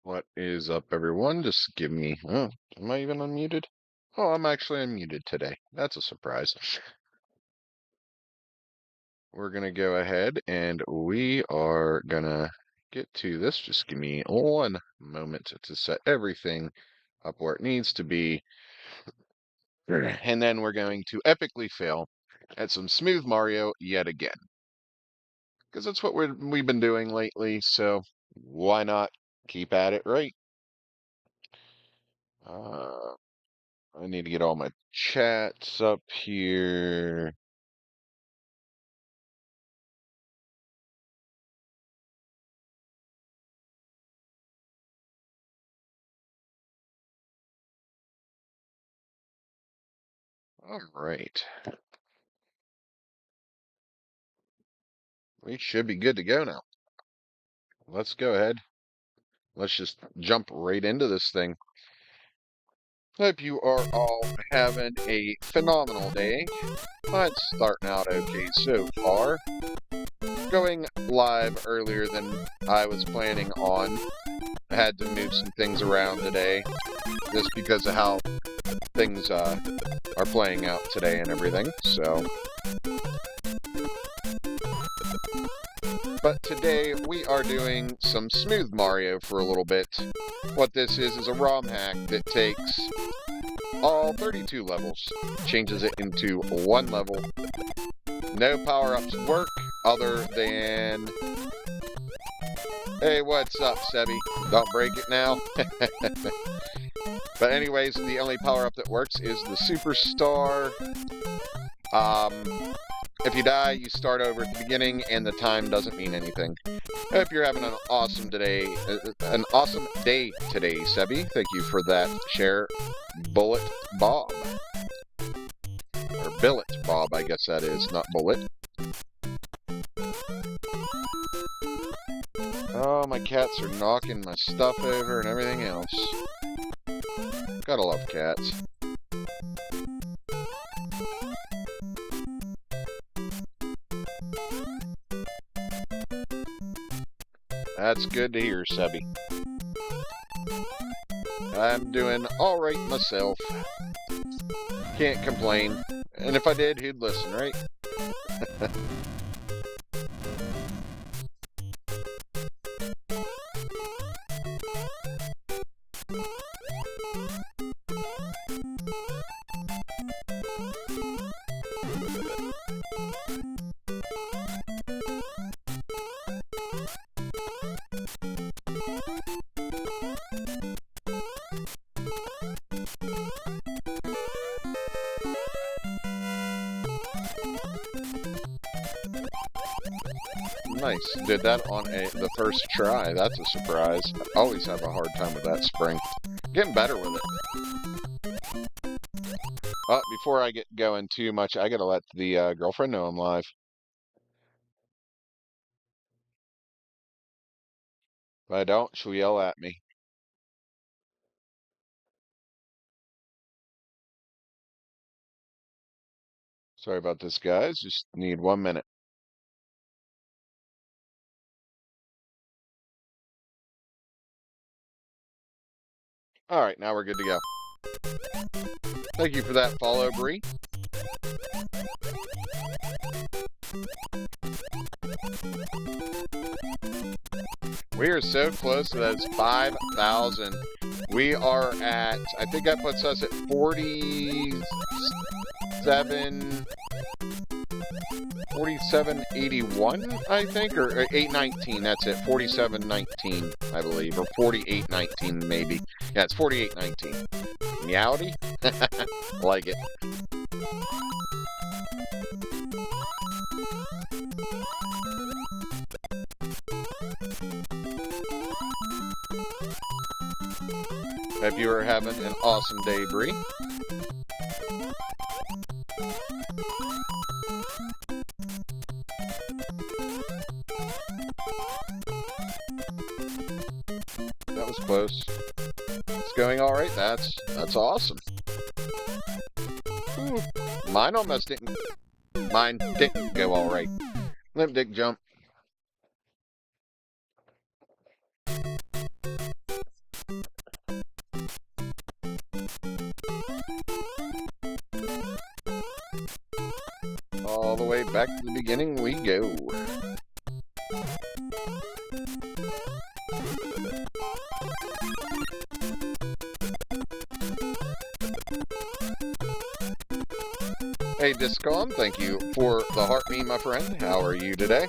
What is up, everyone? Just give me. Oh, am I even unmuted? Oh, I'm actually unmuted today. That's a surprise. We're gonna go ahead and we are gonna get to this. Just give me one moment to set everything up where it needs to be. And then we're going to epically fail at some Smooth Mario yet again. Because that's what we've been doing lately, so why not keep at it right? Uh, I need to get all my chats up here. All right. We should be good to go now. Let's go ahead. Let's just jump right into this thing. Hope you are all having a phenomenal day. Mine's starting out okay so far. Going live earlier than I was planning on. I had to move some things around today just because of how things are playing out today and everything. So, but today we are doing some Smooth Mario for a little bit. What this is a ROM hack that takes all 32 levels, changes it into one level. No power-ups work other than... Hey, what's up, Sebi? Don't break it now. But anyways, the only power-up that works is the Superstar. If you die, you start over at the beginning, and the time doesn't mean anything. Hope you're having an awesome day today, Sebi. Thank you for that share, Bullet Bob. Or Billet Bob, I guess that is, not Bullet. Oh, my cats are knocking my stuff over and everything else. Gotta love cats. That's good to hear, Sebi. I'm doing alright myself. Can't complain. And if I did, who'd listen, right? Nice. Did that on the first try. That's a surprise. I always have a hard time with that spring. Getting better with it. Oh, before I get going too much, I gotta let the girlfriend know I'm live. If I don't, she'll yell at me. Sorry about this, guys. Just need 1 minute. Alright, now we're good to go. Thank you for that follow, Bree. We are so close to those 5,000. We are at, I think that puts us at 4781, I think, or 819. That's it, 4719, I believe, or 4819 maybe. Yeah, it's 4819. Meowdy? Like it. Hope you are having an awesome day, Bree. That was close. It's going all right. That's awesome. Ooh, mine didn't go all right. Limp dick jump. back to the beginning we go. Hey, Discom, thank you for the heart me, my friend. How are you today?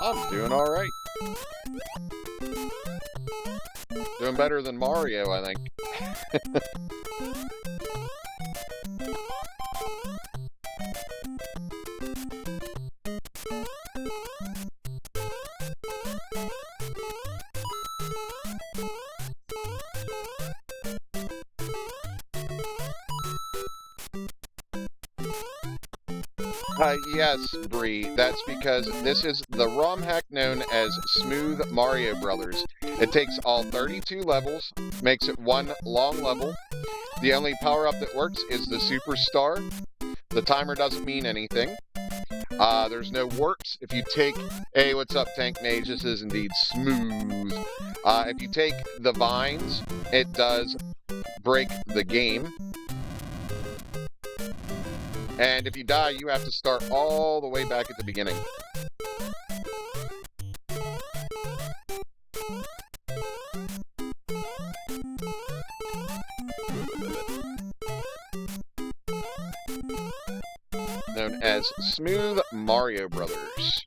I'm doing alright. Doing better than Mario, I think. Yes, Bree, that's because this is the ROM hack known as Smooth Mario Brothers. It takes all 32 levels, makes it one long level. The only power-up that works is the Superstar. The timer doesn't mean anything. There's no warps. If you take... Hey, what's up, Tank Mage? This is indeed smooth. If you take the vines, it does break the game. And if you die, you have to start all the way back at the beginning. Known as Smooth Mario Brothers.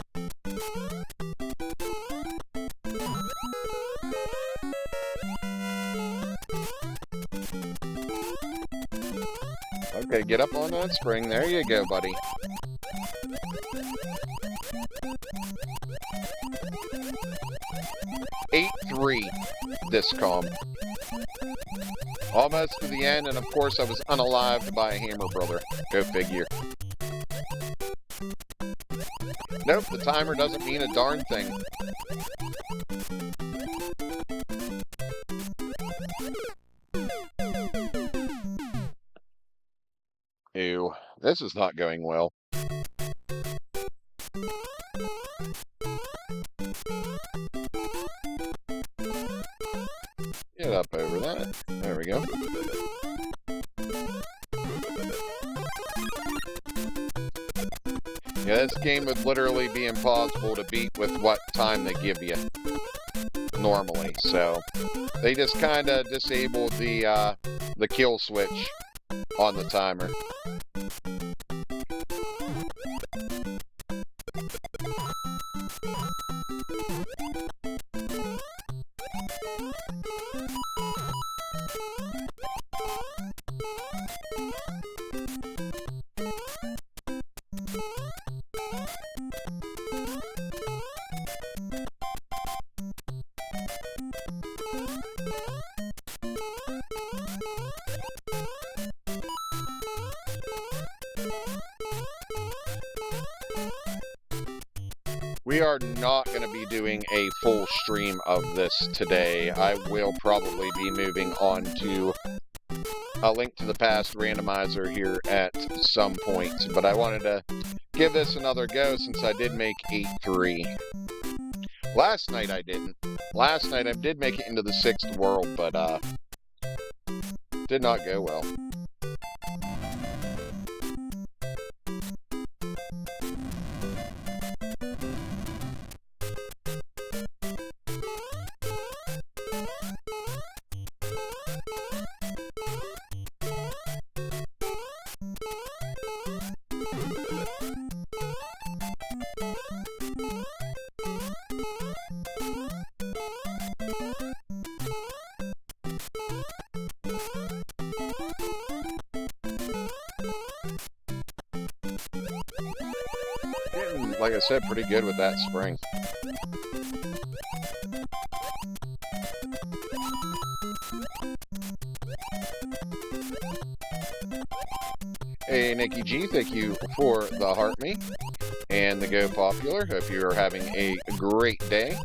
Okay, get up on that spring. There you go, buddy. (8-3) Discom. Almost to the end, and of course I was unalived by a Hammer Brother. Go figure. Nope, the timer doesn't mean a darn thing. Ew, this is not going well. Get up over that. There we go. Yeah, this game would literally be impossible to beat with what time they give you normally. So they just kind of disabled the kill switch on the timer. We are not going to be doing a full stream of this today. I will probably be moving on to a Link to the Past randomizer here at some point, but I wanted to give this another go since I did make 8-3. Last night I didn't. Last night I did make it into the 6th world, but did not go well. Like I said, pretty good with that spring. Hey, Nikki G, thank you for the heart me and the Go Popular. Hope you're having a great day.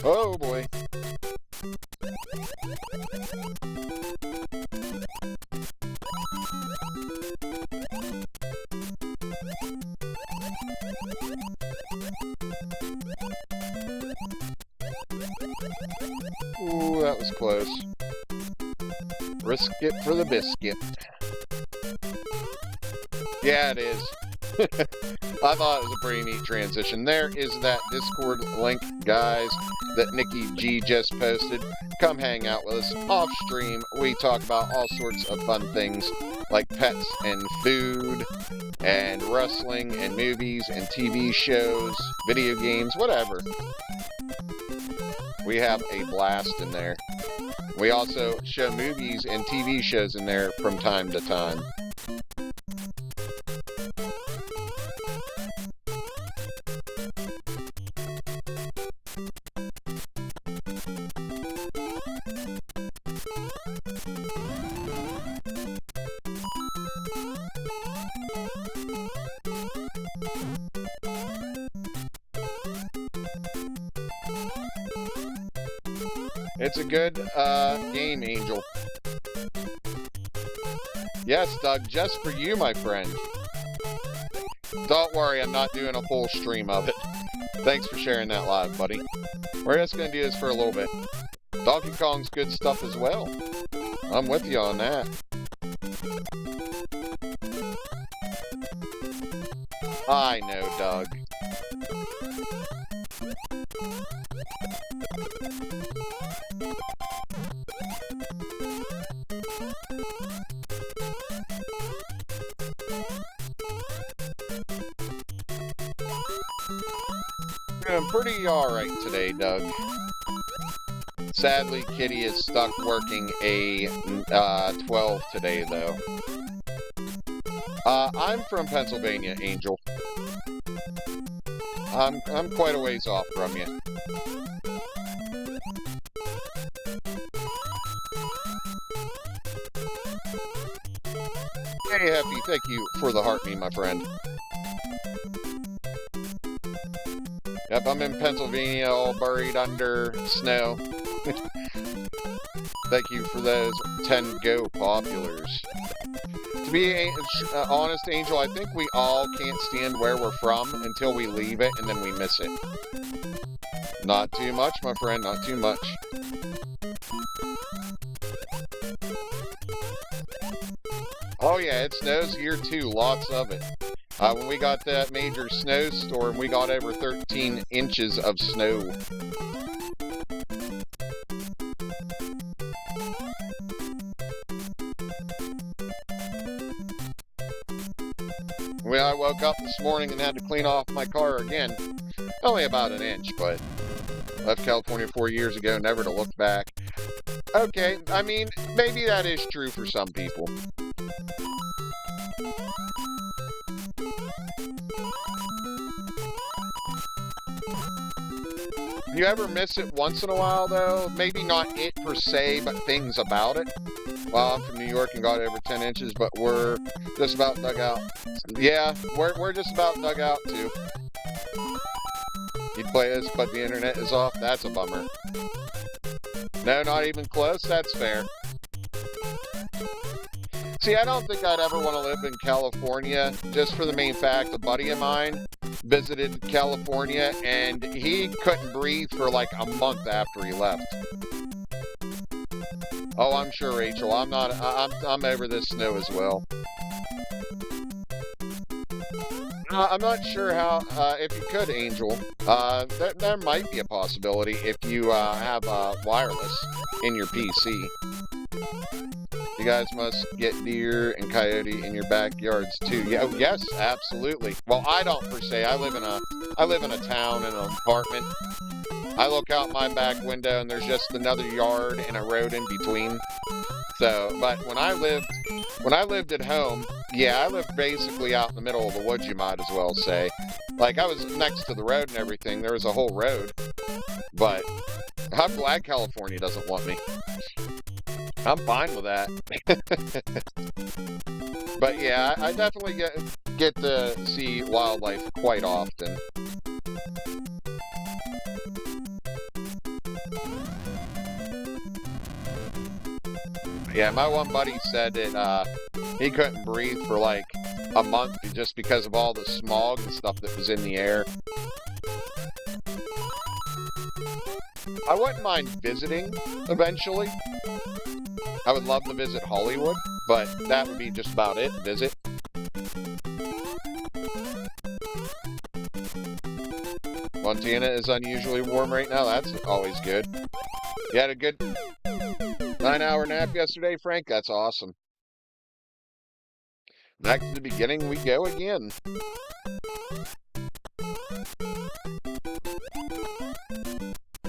Oh boy. brisket for the biscuit. Yeah, it is. I thought it was a pretty neat transition. There is that Discord link, guys, that Nikki G just posted. Come hang out with us off stream. We talk about all sorts of fun things like pets and food and wrestling and movies and TV shows, video games, whatever. We have a blast in there. We also show movies and TV shows in there from time to time. It's a good game, Angel. Yes, Doug, just for you, my friend. Don't worry, I'm not doing a full stream of it. Thanks for sharing that live, buddy. We're just going to do this for a little bit. Donkey Kong's good stuff as well. I'm with you on that. I know, Doug. Doing pretty alright today, Doug. Sadly, Kitty is stuck working a 12 today, though. I'm from Pennsylvania, Angel. I'm quite a ways off from you. Hey, Happy, thank you for the heart me, my friend. Yep, I'm in Pennsylvania, all buried under snow. Thank you for those 10 Go populars. To be honest, Angel, I think we all can't stand where we're from until we leave it, and then we miss it. Not too much, my friend, not too much. Oh yeah, it snows here too, lots of it. When we got that major snowstorm, we got over 13 inches of snow. When I woke up this morning and had to clean off my car again, only about an inch, but left California 4 years ago, never to look back. Okay, I mean, maybe that is true for some people. You ever miss it once in a while, though? Maybe not it per se, but things about it. Well, I'm from New York and got over 10 inches, but we're just about dug out. Yeah, we're just about dug out, too. You'd play this, but the internet is off? That's a bummer. No, not even close? That's fair. See, I don't think I'd ever want to live in California, just for the main fact, a buddy of mine visited California, and he couldn't breathe for like a month after he left. Oh, I'm sure, Rachel. I'm over this snow as well. I'm not sure how, if you could, Angel, there might be a possibility if you have wireless in your PC. You guys must get deer and coyote in your backyards too. Yeah, oh, yes, absolutely. Well, I don't per se. I live in a town in an apartment. I look out my back window and there's just another yard and a road in between. So, but when I lived at home, yeah, I lived basically out in the middle of the woods, you might as well say. Like, I was next to the road and everything. There was a whole road. But I'm glad California doesn't want me. I'm fine with that. But yeah, I definitely get to see wildlife quite often. Yeah, my one buddy said that he couldn't breathe for like a month just because of all the smog and stuff that was in the air. I wouldn't mind visiting eventually. I would love to visit Hollywood, but that would be just about it. Visit. Montana is unusually warm right now. That's always good. You had a good 9-hour nap yesterday, Frank? That's awesome. Back to the beginning we go again.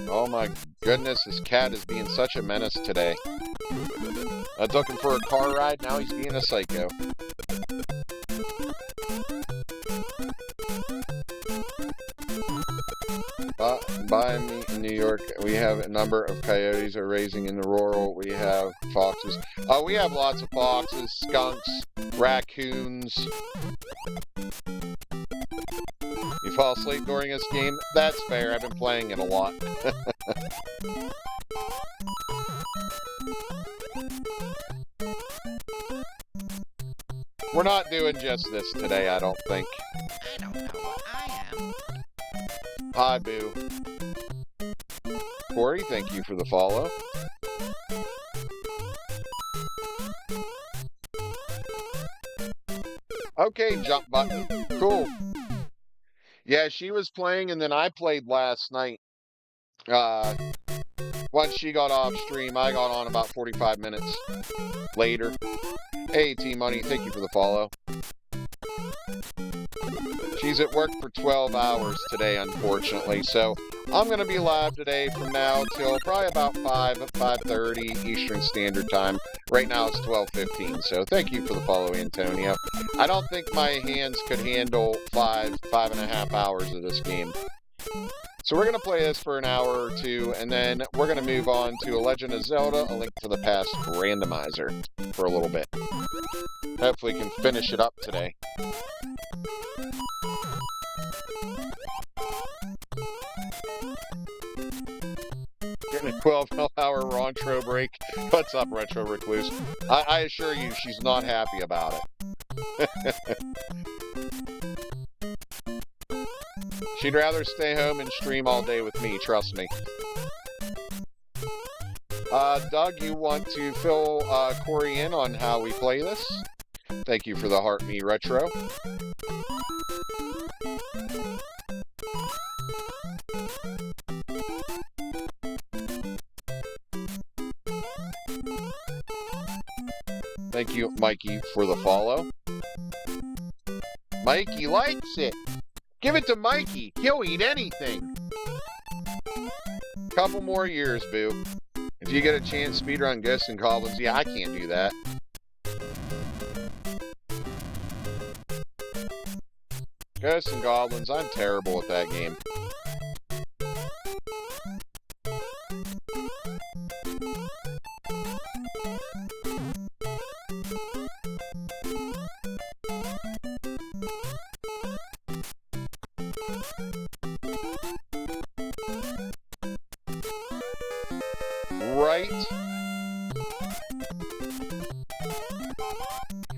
Oh my goodness, this cat is being such a menace today. I was looking for a car ride, now he's being a psycho. By me in New York, we have a number of coyotes are raising in the rural. We have foxes. Oh, we have lots of foxes, skunks, raccoons. You fall asleep during this game? That's fair. I've been playing it a lot. We're not doing just this today, I don't think. I don't know what I am. Hi, Boo. Corey, thank you for the follow. Okay, jump button. Cool. Yeah, she was playing, and then I played last night. Once she got off stream, I got on about 45 minutes later. Hey, T-Money, thank you for the follow. She's at work for 12 hours today, unfortunately, so I'm going to be live today from now till probably about 5:30 Eastern Standard Time. Right now it's 12:15, so thank you for the follow, Antonio. I don't think my hands could handle 5.5 hours of this game. So we're going to play this for an hour or two, and then we're going to move on to A Legend of Zelda, A Link to the Past randomizer for a little bit. Hopefully we can finish it up today. Getting a 12-hour Rontro break. What's up, Retro Recluse? I assure you, she's not happy about it. She'd rather stay home and stream all day with me, trust me. Doug, you want to fill Corey in on how we play this? Thank you for the Heart Me Retro. Thank you, Mikey, for the follow. Mikey likes it. Give it to Mikey. He'll eat anything. Couple more years, boo. If you get a chance, speedrun Ghosts and Goblins. Yeah, I can't do that. Ghosts and Goblins, I'm terrible at that game. Right?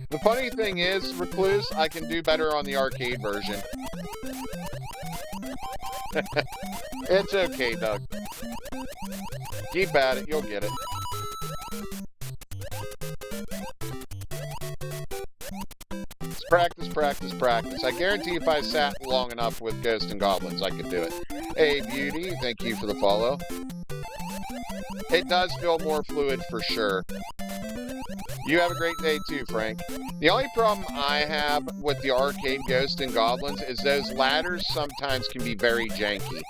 The funny thing is, Recluse, I can do better on the arcade version. It's okay, Doug. Keep at it, you'll get it. It's practice, practice, practice. I guarantee if I sat long enough with Ghosts and Goblins, I could do it. Hey, Beauty, thank you for the follow. It does feel more fluid for sure. You have a great day too, Frank. The only problem I have with the arcade Ghosts and Goblins is those ladders sometimes can be very janky.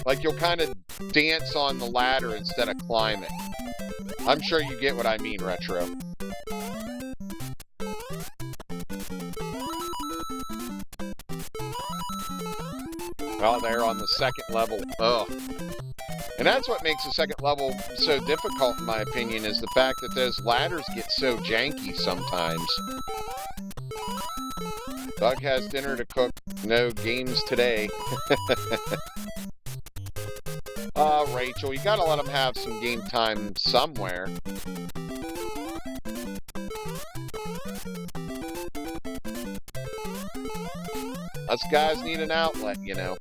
Like you'll kind of dance on the ladder instead of climbing. I'm sure you get what I mean, Retro. Well, they're on the second level. Ugh. And that's what makes the second level so difficult, in my opinion, is the fact that those ladders get so janky sometimes. Doug has dinner to cook. No games today. Rachel, you gotta let him have some game time somewhere. Us guys need an outlet, you know.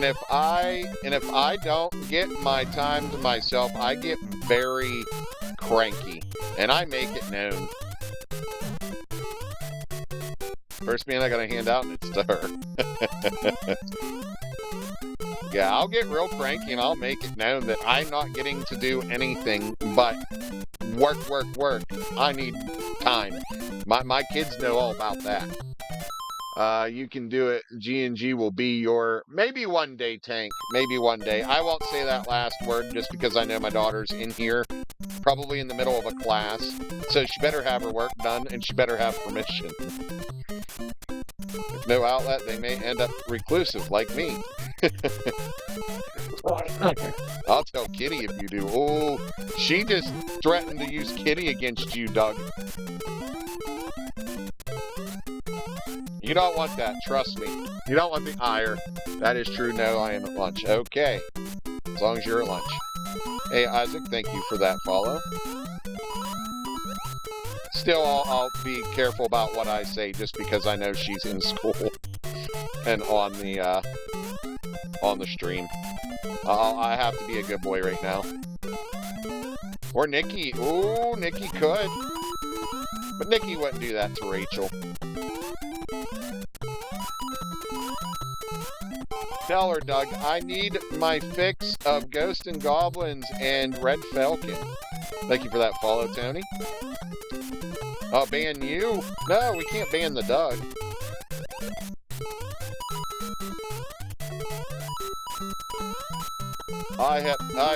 if I don't get my time to myself, I get very cranky, and I make it known. First man I gotta hand out, and it's to her. Yeah, I'll get real cranky, and I'll make it known that I'm not getting to do anything but work, work, work. I need time. My kids know all about that. You can do it. G&G will be your, maybe one day, Tank. Maybe one day. I won't say that last word just because I know my daughter's in here, probably in the middle of a class. So she better have her work done, and she better have permission. If no outlet, they may end up reclusive, like me. I'll tell Kitty if you do. Oh, she just threatened to use Kitty against you, Doug. You don't want that, trust me. You don't want the ire. That is true. No, I am at lunch. Okay. As long as you're at lunch. Hey, Isaac, thank you for that follow. Still, I'll be careful about what I say just because I know she's in school and on the stream. I have to be a good boy right now. Or Nikki. Ooh, Nikki could. But Nikki wouldn't do that to Rachel. Tell her, Doug, I need my fix of Ghost and Goblins and Red Falcon. Thank you for that follow, Tony. Oh, ban you? No, we can't ban the Doug. I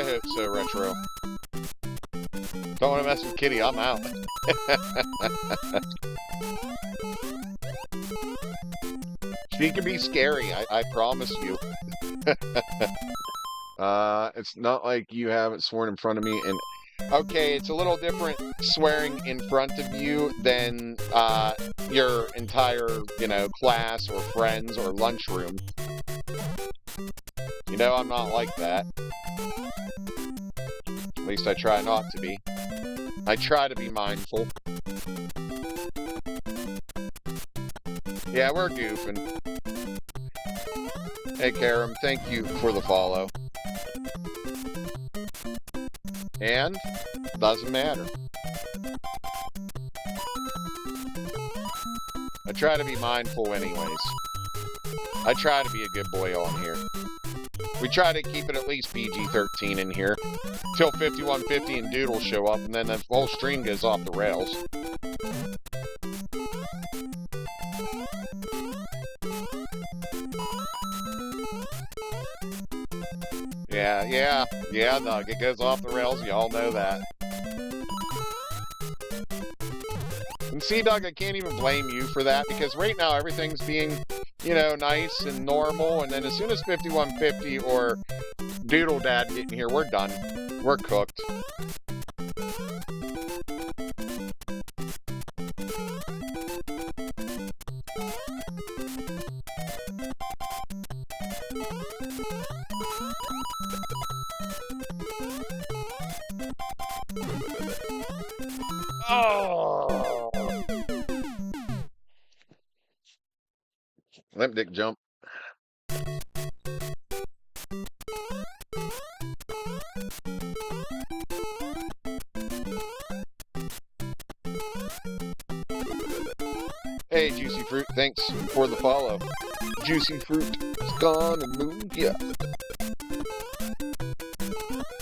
hope so, Retro. Don't want to mess with Kitty, I'm out. She can be scary, I promise you. It's not like you haven't sworn in front of me, and okay, it's a little different swearing in front of you than your entire, class or friends or lunchroom. You know, I'm not like that. At least I try not to be. I try to be mindful. Yeah, we're goofing. Hey, Karam, thank you for the follow. And, doesn't matter. I try to be mindful anyways. I try to be a good boy on here. We try to keep it at least PG-13 in here. Till 5150 and Doodle show up, and then the whole stream goes off the rails. Yeah, Doug, it goes off the rails, y'all know that. And see, Doug, I can't even blame you for that, because right now everything's being, nice and normal, and then as soon as 5150 or Doodle Dad get in here, we're done. We're cooked. Oh! Limp dick jump. Hey, Juicy Fruit, thanks for the follow. Juicy Fruit is gone and moved, yeah.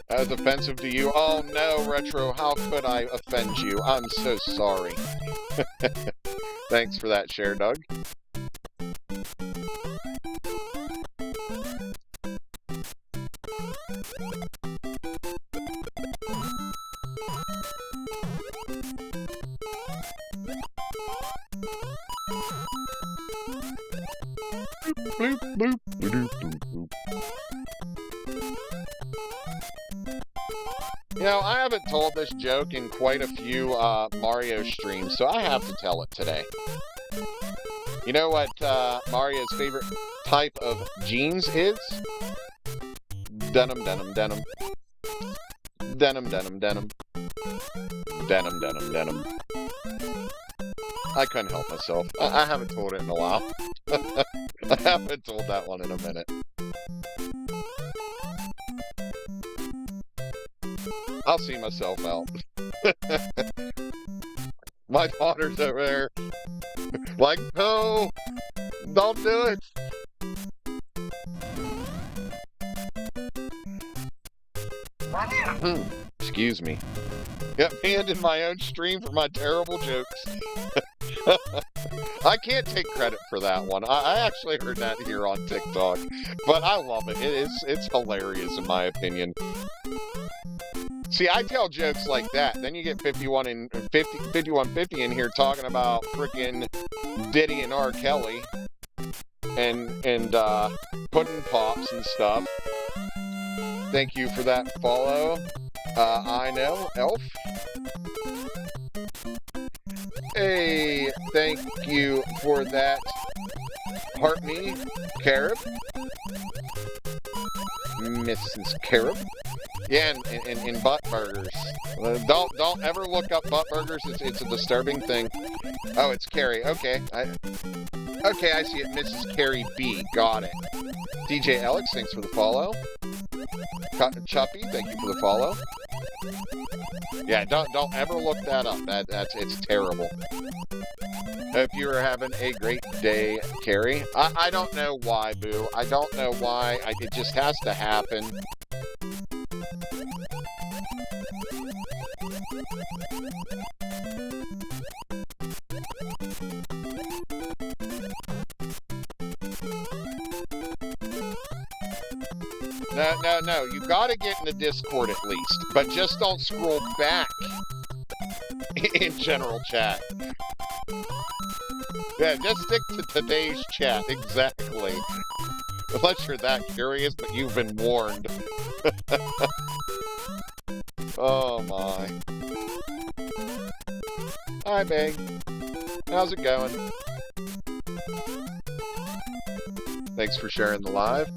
That was offensive to you? Oh no, Retro, how could I offend you? I'm so sorry. Thanks for that share, Doug. Bloop, bloop, bloop, bloop, bloop. I haven't told this joke in quite a few Mario streams, so I have to tell it today. You know what Mario's favorite type of jeans is? Denim, denim, denim. Denim, denim, denim. Denim, denim, denim. I couldn't help myself. I haven't told it in a while. I haven't told that one in a minute. I'll see myself out. My daughter's over there. Like, no, don't do it. Excuse me. Got banned in my own stream for my terrible jokes. I can't take credit for that one. I actually heard that here on TikTok, but I love it. It's hilarious in my opinion. See, I tell jokes like that. Then you get 5150 in here talking about frickin' Diddy and R. Kelly and pudding pops and stuff. Thank you for that follow. I know, Elf. Hey, thank you for that. Heart me, Carib. Mrs. Carib. Yeah, and butt burgers. Don't ever look up butt burgers. It's a disturbing thing. Oh, it's Carrie. Okay, I see it. Mrs. Carrie B. Got it. DJ Alex, thanks for the follow. Chuppy, thank you for the follow. Yeah, don't ever look that up. It's terrible. Hope you are having a great day, Carrie. I don't know why, Boo. I don't know why. It just has to happen. No. You gotta get in the Discord at least, but just don't scroll back in general chat. Yeah, just stick to today's chat, exactly. Unless you're that curious, but you've been warned. Oh my. Hi, Big. How's it going? Thanks for sharing the live.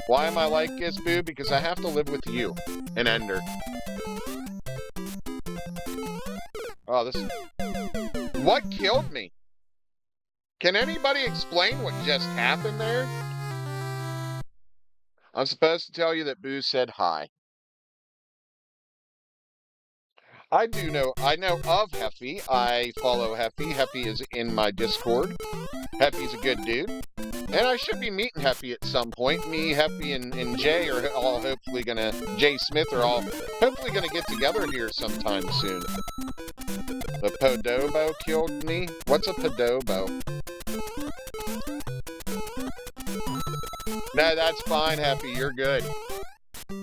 Why am I like this, Boo? Because I have to live with you, an Ender. Oh, this... What killed me? Can anybody explain what just happened there? I'm supposed to tell you that Boo said hi. I know of Heffy. I follow Heffy. Heffy is in my Discord. Heffy's a good dude. And I should be meeting Heffy at some point. Me, Heffy, and Jay are all hopefully gonna... Jay Smith are all hopefully gonna get together here sometime soon. The Podobo killed me? What's a Podobo? No, that's fine, Heffy. You're good.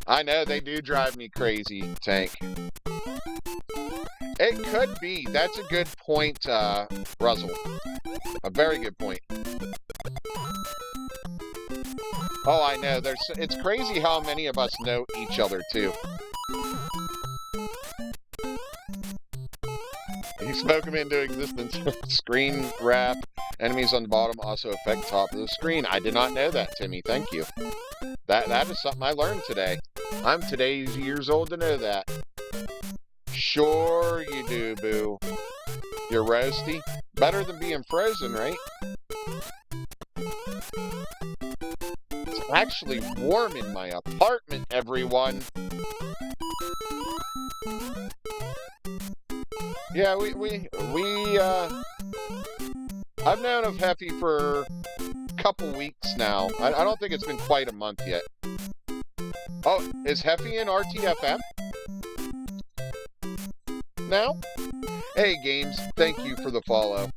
I know, they do drive me crazy, Tank. It could be. That's a good point, Russell. A very good point. Oh, I know. It's crazy how many of us know each other, too. You spoke them into existence. Screen wrap. Enemies on the bottom also affect top of the screen. I did not know that, Timmy. Thank you. That is something I learned today. I'm today's years old to know that. Sure you do, Boo. You're roasty. Better than being frozen, right? It's actually warm in my apartment, everyone. Yeah, I've known of Heffy for a couple weeks now. I don't think it's been quite a month yet. Oh, is Heffy in RTFM? Now? Hey, Games, thank you for the follow.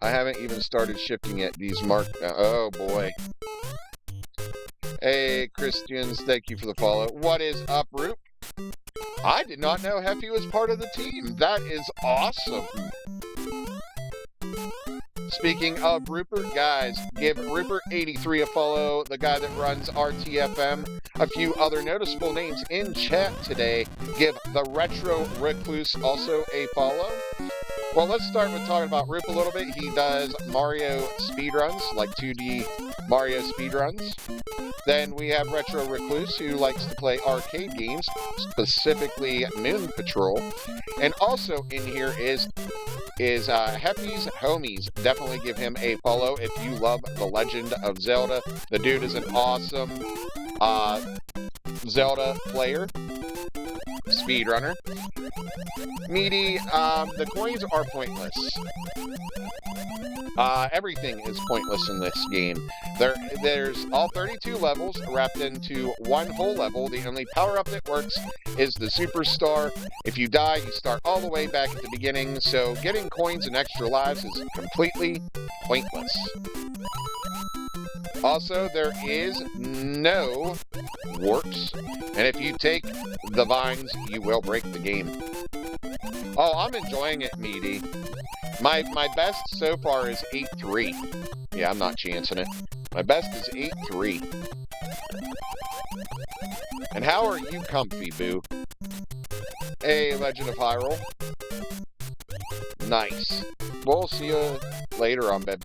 I haven't even started shifting yet. These oh, boy. Hey, Christians, thank you for the follow. What is up, Roop? I did not know Heffy was part of the team. That is awesome. Speaking of Rupert, guys, give Rupert83 a follow, the guy that runs RTFM. A few other noticeable names in chat today. Give the Retro Recluse also a follow. Well, let's start with talking about Rup a little bit. He does Mario speedruns, like 2D Mario speedruns. Then we have Retro Recluse, who likes to play arcade games, specifically Moon Patrol. And also in here is Heffy's Homies. Definitely give him a follow if you love The Legend of Zelda. The dude is an awesome Zelda player. speedrunner. Meaty, the coins are pointless. Everything is pointless in this game. There's all 32 levels wrapped into one whole level. The only power-up that works is the Superstar. If you die, you start all the way back at the beginning, so getting coins and extra lives is completely pointless. Also, there is no warps, and if you take the vines, you will break the game. Oh, I'm enjoying it, Meaty. My best so far is 8-3. Yeah, I'm not chancing it. My best is 8-3. And how are you comfy, Boo? Hey, Legend of Hyrule. Nice. We'll see you later on, babe.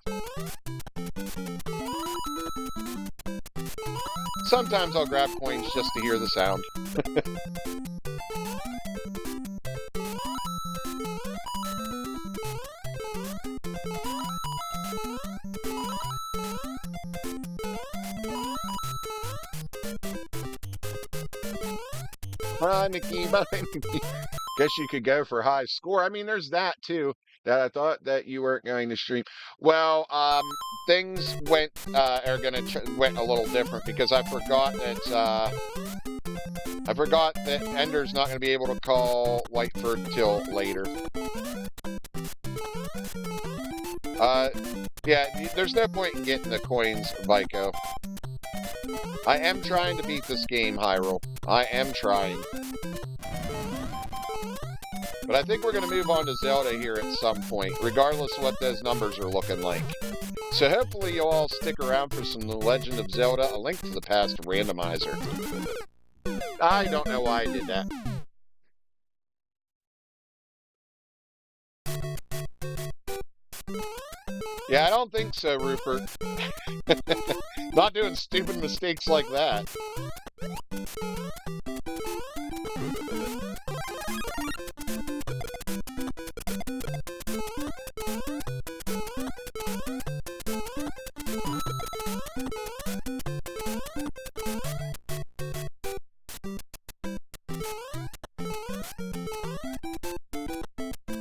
Sometimes I'll grab coins just to hear the sound. Bye, Nikki. Bye, Nikki. Guess you could go for high score. I mean, there's that too. That I thought that you weren't going to stream. Well, things went went a little different because I forgot that Ender's not going to be able to call Whiteford till later. Yeah, there's no point in getting the coins, Vico. I am trying to beat this game, Hyrule. I am trying. But I think we're going to move on to Zelda here at some point, regardless of what those numbers are looking like. So hopefully you'll all stick around for some The Legend of Zelda: A Link to the Past randomizer. I don't know why I did that. Yeah, I don't think so, Rupert. Not doing stupid mistakes like that.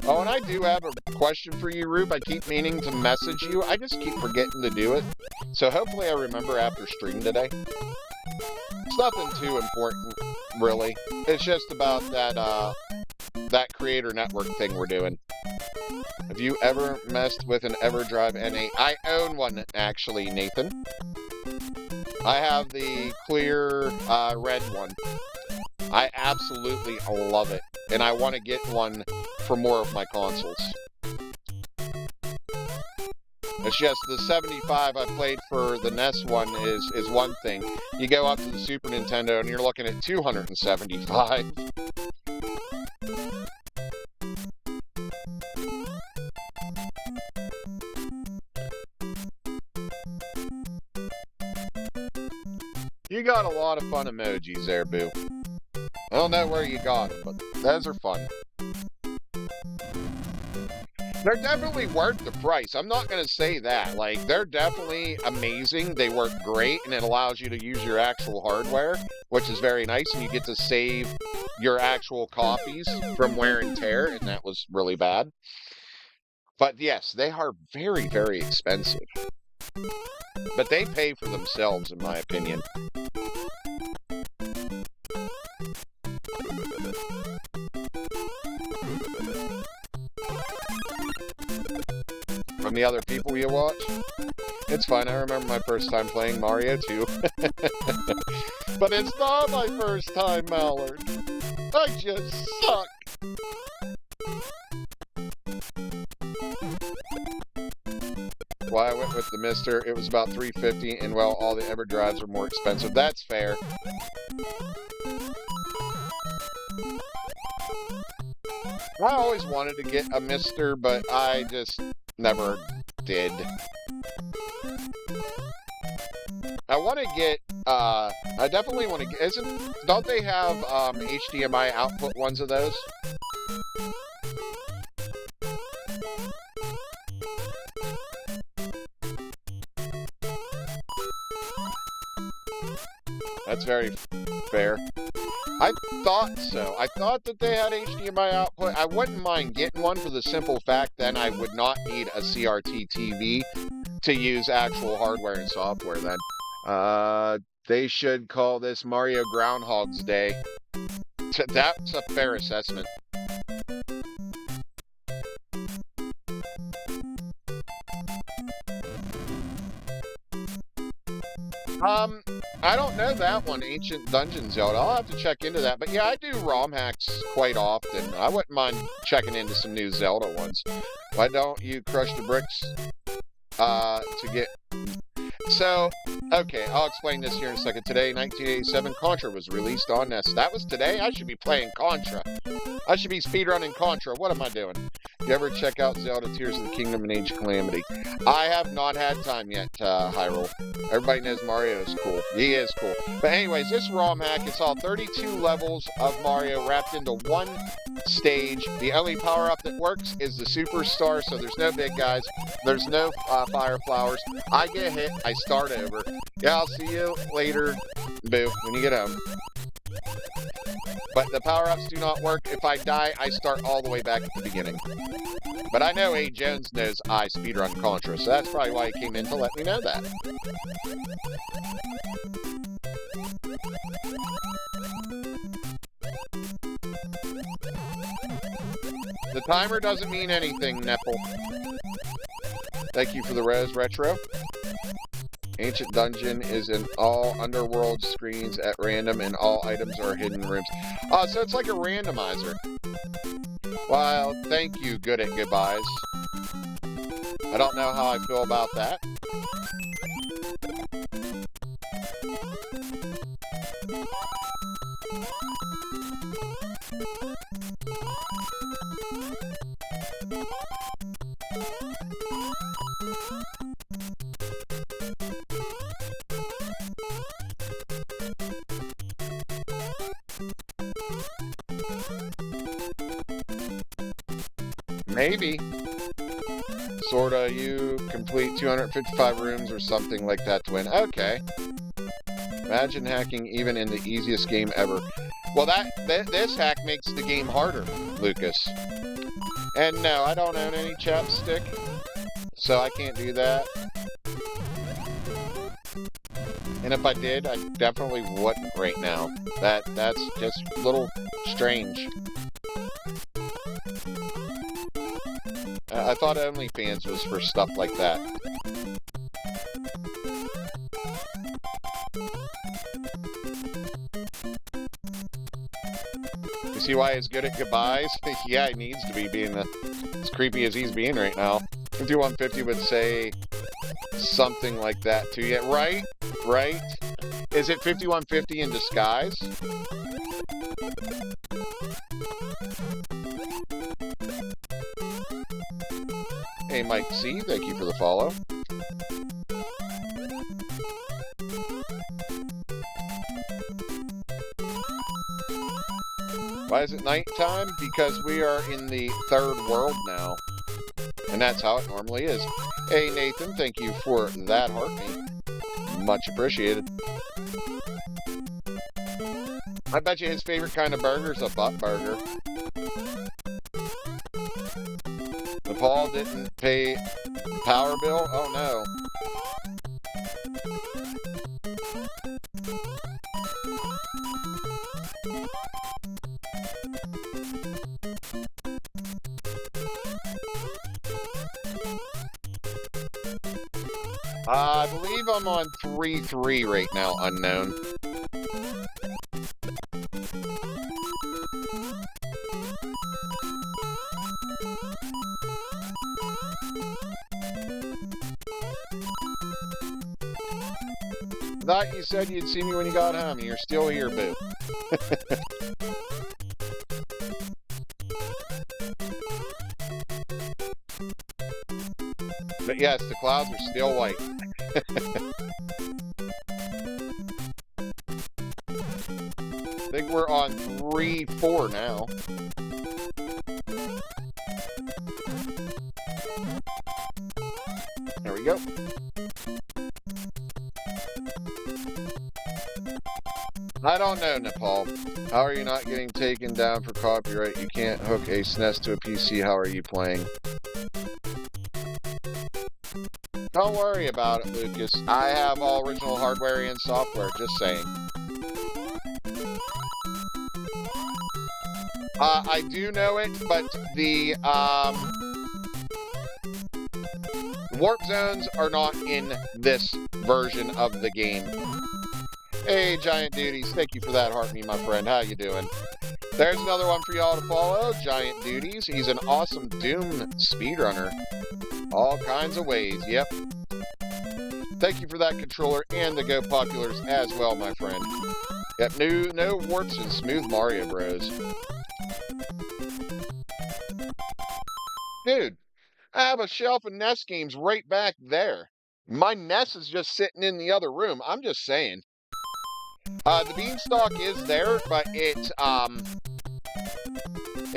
Oh, and I do have a question for you, Rube. I keep meaning to message you. I just keep forgetting to do it. So hopefully I remember after stream today. It's nothing too important, really. It's just about that creator network thing we're doing. Have you ever messed with an EverDrive NA? I own one, actually, Nathan. I have the clear red one. I absolutely love it. And I want to get one for more of my consoles. It's just the 75 I played for the NES one is one thing. You go up to the Super Nintendo and you're looking at 275. You got a lot of fun emojis there, Boo. I don't know where you got them, but those are fun. They're definitely worth the price. I'm not going to say that. Like, they're definitely amazing. They work great, and it allows you to use your actual hardware, which is very nice, and you get to save your actual copies from wear and tear, and that was really bad. But yes, they are very, very expensive. But they pay for themselves, in my opinion. From the other people you watch? It's fine, I remember my first time playing Mario 2. But it's not my first time, Mallard. I just suck. Why I went with the Mister, it was about $350, and well, all the EverDrives are more expensive. That's fair. I always wanted to get a Mister, but I just never did. I want to get, I definitely want to get, don't they have, HDMI output ones of those? That's very fair. I thought so. I thought that they had HDMI output. I wouldn't mind getting one for the simple fact then I would not need a CRT TV to use actual hardware and software then. They should call this Mario Groundhog's Day. That's a fair assessment. I don't know that one, Ancient Dungeon Zelda. I'll have to check into that. But yeah, I do ROM hacks quite often. I wouldn't mind checking into some new Zelda ones. Why don't you crush the bricks to get... So, okay, I'll explain this here in a second. Today, 1987, Contra was released on NES. That was today? I should be playing Contra. I should be speedrunning Contra. What am I doing? You ever check out Zelda Tears of the Kingdom and Age of Calamity? I have not had time yet, Hyrule. Everybody knows Mario is cool. He is cool. But anyways, this ROM hack, it's all 32 levels of Mario wrapped into one stage. The only power-up that works is the Superstar, so there's no big guys. There's no fire flowers. I get hit, I start over. Yeah, I'll see you later, Boo, when you get home. But the power-ups do not work. If I die, I start all the way back at the beginning. But I know A. Jones knows I speedrun Contra, so that's probably why he came in to let me know that. The timer doesn't mean anything, Nepple. Thank you for the Rose Retro. Ancient Dungeon is in all underworld screens at random and all items are hidden rooms. Oh, so it's like a randomizer. Well, thank you, Good at Goodbyes. I don't know how I feel about that. Maybe. Sorta, you complete 255 rooms or something like that to win. Okay. Imagine hacking even in the easiest game ever. Well, this hack makes the game harder, Lucas. And no, I don't own any chapstick, so I can't do that. And if I did, I definitely wouldn't right now. That's just a little strange. I thought OnlyFans was for stuff like that. You see why he's good at goodbyes? Yeah, he needs to be being as creepy as he's being right now. 5150 would say something like that to you. Right? Right? Is it 5150 in disguise? Hey, Mike C, thank you for the follow. Why is it nighttime? Because we are in the third world now. And that's how it normally is. Hey, Nathan, thank you for that heartbeat. Much appreciated. I bet you his favorite kind of burger is a butt burger. Nepal didn't pay power bill? Oh no. I believe I'm on 3-3 right now, unknown. I thought you said you'd see me when you got home, and you're still here, Boo. But yes, the clouds are still white. I think we're on 3-4 now. There we go. I don't know, Nepal. How are you not getting taken down for copyright? You can't hook a SNES to a PC. How are you playing? Don't worry about it, Lucas. I have all original hardware and software, just saying. I do know it, but the warp zones are not in this version of the game. Hey, Giant Duties, thank you for that, Heart Me, my friend. How you doing? There's another one for y'all to follow, Giant Duties. He's an awesome Doom speedrunner. All kinds of ways, yep. Thank you for that controller and the Go Populars as well, my friend. Yep, no warps in Smooth Mario Bros. Dude, I have a shelf of NES games right back there. My NES is just sitting in the other room. I'm just saying. The Beanstalk is there, but it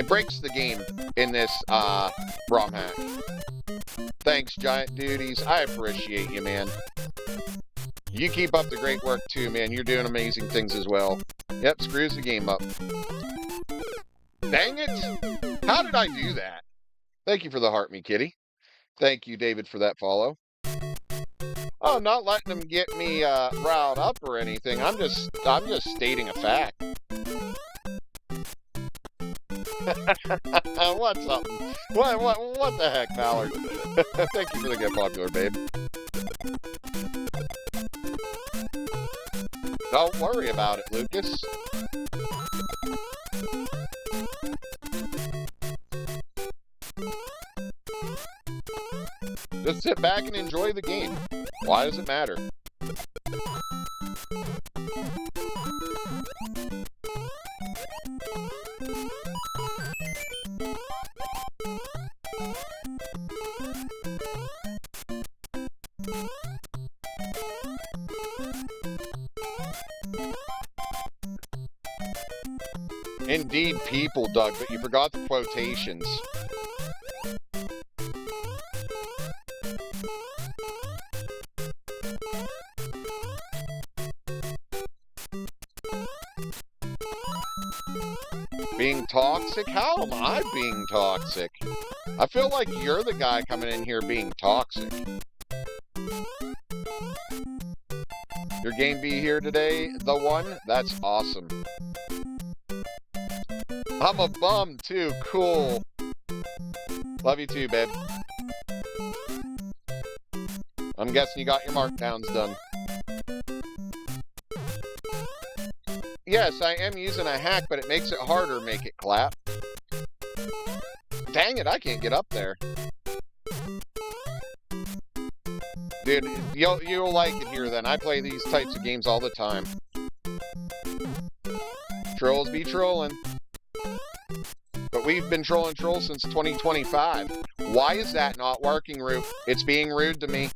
breaks the game in this ROM hack. Thanks, Giant Duties. I appreciate you, man. You keep up the great work too, man. You're doing amazing things as well. Yep, screws the game up. Dang it! How did I do that? Thank you for the heart, me kitty. Thank you, David, for that follow. Oh, not letting them get me riled up or anything. I'm just stating a fact. What's up? What the heck, Ballard? Thank you for the Get Popular, babe. Don't worry about it, Lucas. Just sit back and enjoy the game. Why does it matter? Indeed, people, Doug, but you forgot the quotations. Being toxic? How am I being toxic? I feel like you're the guy coming in here being toxic. Your game be here today, the one? That's awesome. I'm a bum too, cool. Love you too, babe. I'm guessing you got your markdowns done. Yes, I am using a hack, but it makes it harder to make it clap. Dang it, I can't get up there. Dude, you'll like it here then. I play these types of games all the time. Trolls be trolling. But we've been trolling trolls since 2025. Why is that not working, Roo? It's being rude to me.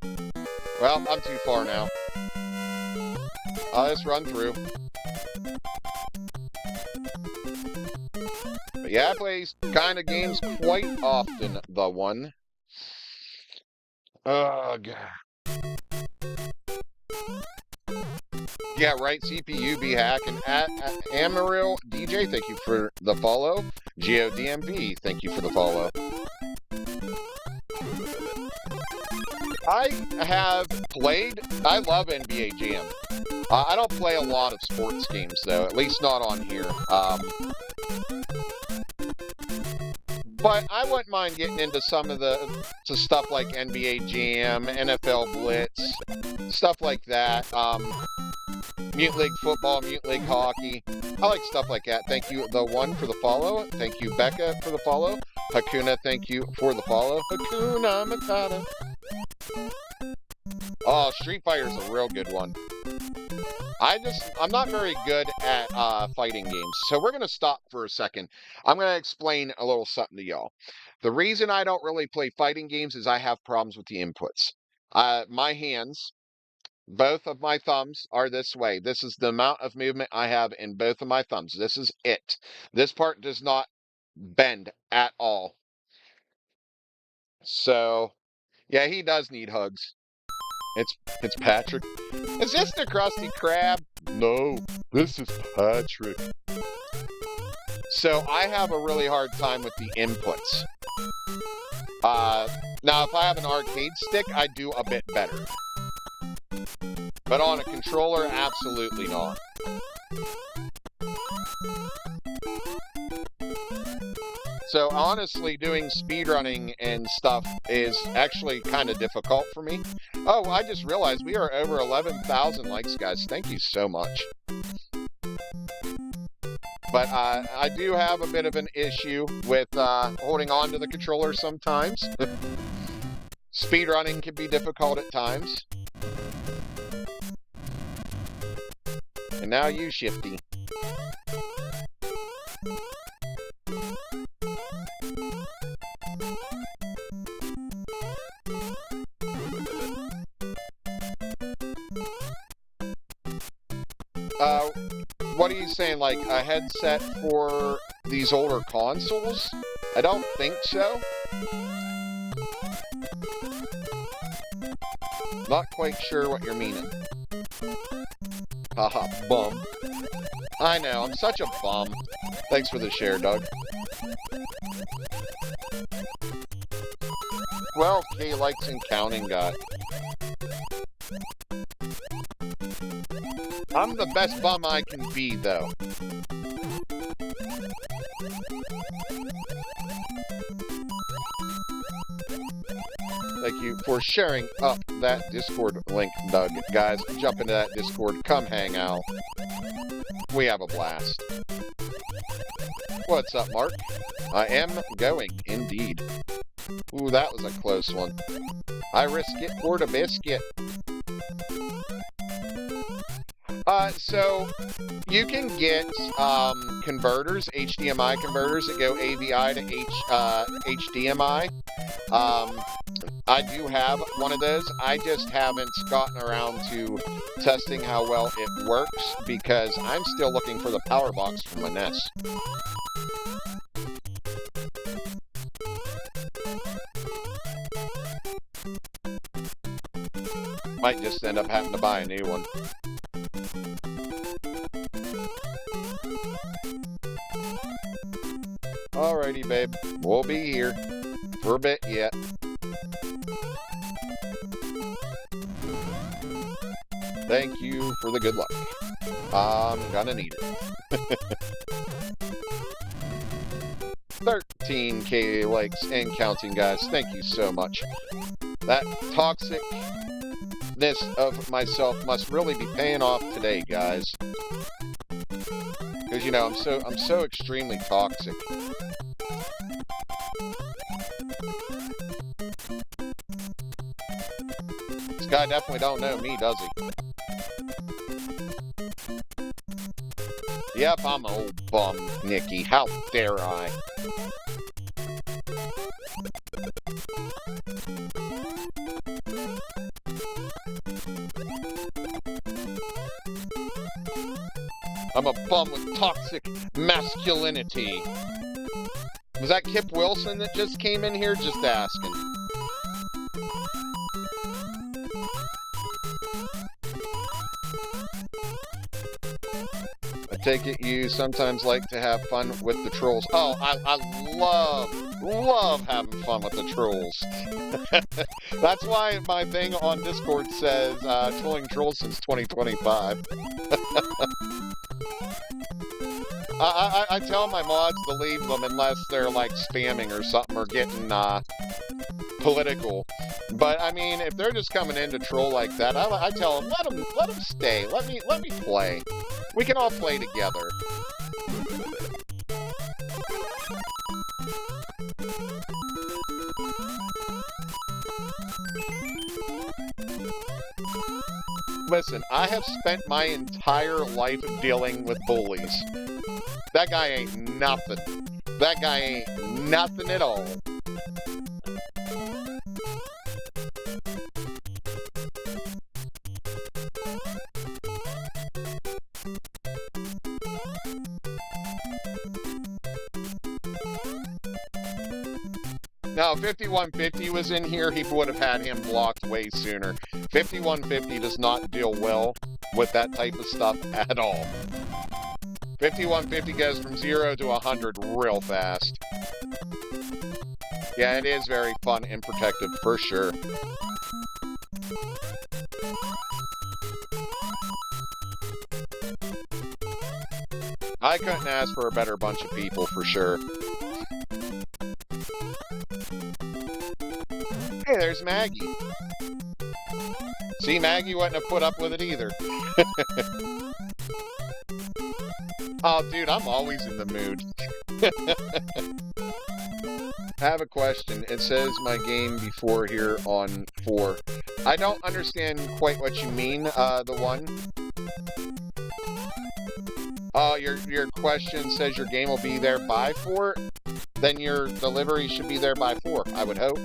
Well, I'm too far now. I'll just run through. But yeah, I play these kind of games quite often, the one. Ugh. Yeah, right, CPU be hacking. Amaryl DJ, thank you for the follow. GeoDMV, thank you for the follow. I have played, I love NBA Jam. I don't play a lot of sports games, though, at least not on here. But I wouldn't mind getting into some of the stuff like NBA Jam, NFL Blitz, stuff like that. Mutant League Football, Mutant League Hockey. I like stuff like that. Thank you, the one, for the follow. Thank you, Becca, for the follow. Hakuna, thank you for the follow. Hakuna Matata. Oh, Street Fighter's a real good one. I'm not very good at fighting games, so we're going to stop for a second. I'm going to explain a little something to y'all. The reason I don't really play fighting games is I have problems with the inputs. My hands, both of my thumbs are this way. This is the amount of movement I have in both of my thumbs. This is it. This part does not bend at all. So, yeah, he does need hugs. It's Patrick. Is this the Krusty Krab? No, this is Patrick. So I have a really hard time with the inputs. Now, if I have an arcade stick, I do a bit better. But on a controller, absolutely not. So honestly, doing speedrunning and stuff is actually kind of difficult for me. Oh, I just realized we are over 11,000 likes, guys. Thank you so much. But I do have a bit of an issue with holding on to the controller sometimes. Speedrunning can be difficult at times. And now you, Shifty. What are you saying, like a headset for these older consoles? I don't think so. Not quite sure what you're meaning. Haha, bum. I know, I'm such a bum. Thanks for the share, Doug. 12K likes and counting, guy. I'm the best bum I can be, though. Thank you for sharing up that Discord link, Doug. Guys, jump into that Discord. Come hang out. We have a blast. What's up, Mark? I am going, indeed. Ooh, that was a close one. I risk it for the biscuit. So you can get converters, HDMI converters that go AVI to HDMI. I do have one of those. I just haven't gotten around to testing how well it works because I'm still looking for the power box for my NES. Might just end up having to buy a new one. Alrighty, babe. We'll be here for a bit yet. Thank you for the good luck. I'm gonna need it. 13K likes and counting, guys. Thank you so much. That toxicness of myself must really be paying off today, guys. Because you know, I'm so extremely toxic. This guy definitely don't know me, does he? Yep, I'm an old bum, Nikki. How dare I? I'm a bum with toxic masculinity. Was that Kip Wilson that just came in here? Just asking. I take it you sometimes like to have fun with the trolls. Oh, I love having fun with the trolls. That's why my thing on Discord says trolling trolls since 2025. I tell my mods to leave them unless they're like spamming or something or getting political. But I mean, if they're just coming in to troll like that, I tell them let them stay. Let me play. We can all play together. Listen, I have spent my entire life dealing with bullies. That guy ain't nothing. That guy ain't nothing at all. Now, if 5150 was in here, he would have had him blocked way sooner. 5150 does not deal well with that type of stuff at all. 5150 goes from 0 to 100 real fast. Yeah, it is very fun and protective for sure. I couldn't ask for a better bunch of people for sure. Hey, there's Maggie. See, Maggie wouldn't have put up with it either. Oh, dude, I'm always in the mood. I have a question. It says my game before here on 4. I don't understand quite what you mean, the one. Oh, your question says your game will be there by 4? Then your delivery should be there by 4, I would hope.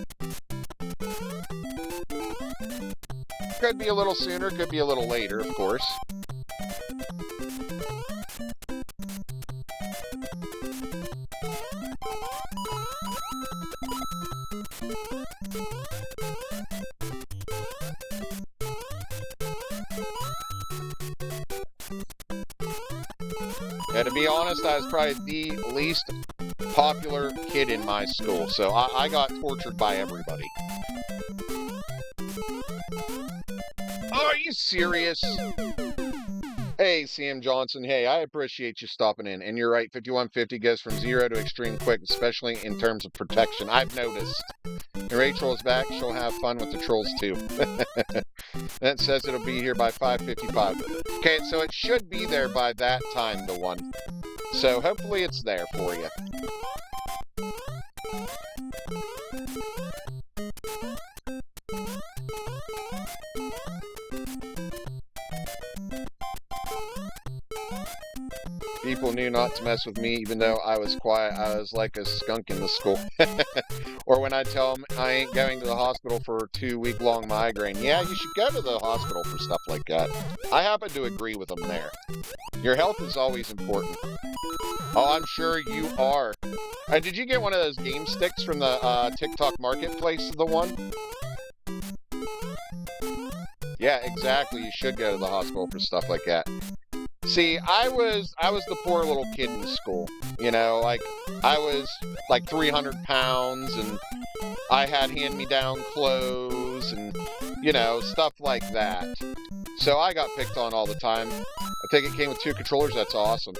Could be a little sooner, could be a little later, of course. Yeah, to be honest, I was probably the least popular kid in my school, so I got tortured by everybody. Oh, are you serious? Hey, CM Johnson. Hey, I appreciate you stopping in. And you're right, 5150 goes from 0 to extreme quick, especially in terms of protection. I've noticed. And Rachel is back. She'll have fun with the trolls, too. That says it'll be here by 5:55. Okay, so it should be there by that time, the one. So hopefully it's there for you. People knew not to mess with me, even though I was quiet. I was like a skunk in the school. Or when I tell them I ain't going to the hospital for a 2-week-long migraine. Yeah, you should go to the hospital for stuff like that. I happen to agree with them there. Your health is always important. Oh, I'm sure you are. Did you get one of those game sticks from the TikTok Marketplace, the one? Yeah, exactly. You should go to the hospital for stuff like that. See, I was the poor little kid in school, you know, like, I was like 300 pounds, and I had hand-me-down clothes, and, you know, stuff like that. So I got picked on all the time. I think it came with 2 controllers. That's awesome.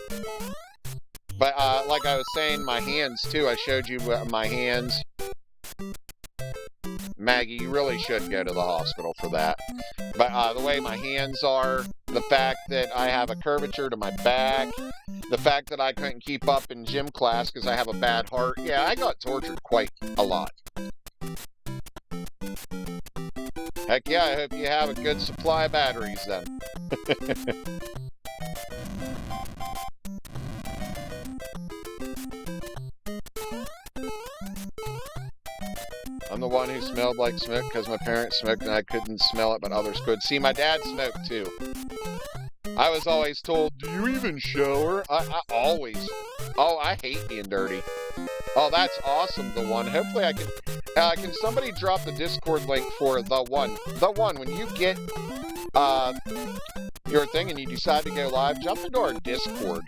But, like I was saying, my hands, too. I showed you my hands. Maggie, you really should go to the hospital for that. But the way my hands are, the fact that I have a curvature to my back, the fact that I couldn't keep up in gym class because I have a bad heart, yeah, I got tortured quite a lot. Heck yeah, I hope you have a good supply of batteries then. I'm the one who smelled like smoke because my parents smoked and I couldn't smell it, but others could. See, my dad smoked too. I was always told, do you even shower? I always. Oh, I hate being dirty. Oh, that's awesome, the one. Hopefully I can somebody drop the Discord link for the one? The one, when you get your thing and you decide to go live, jump into our Discord.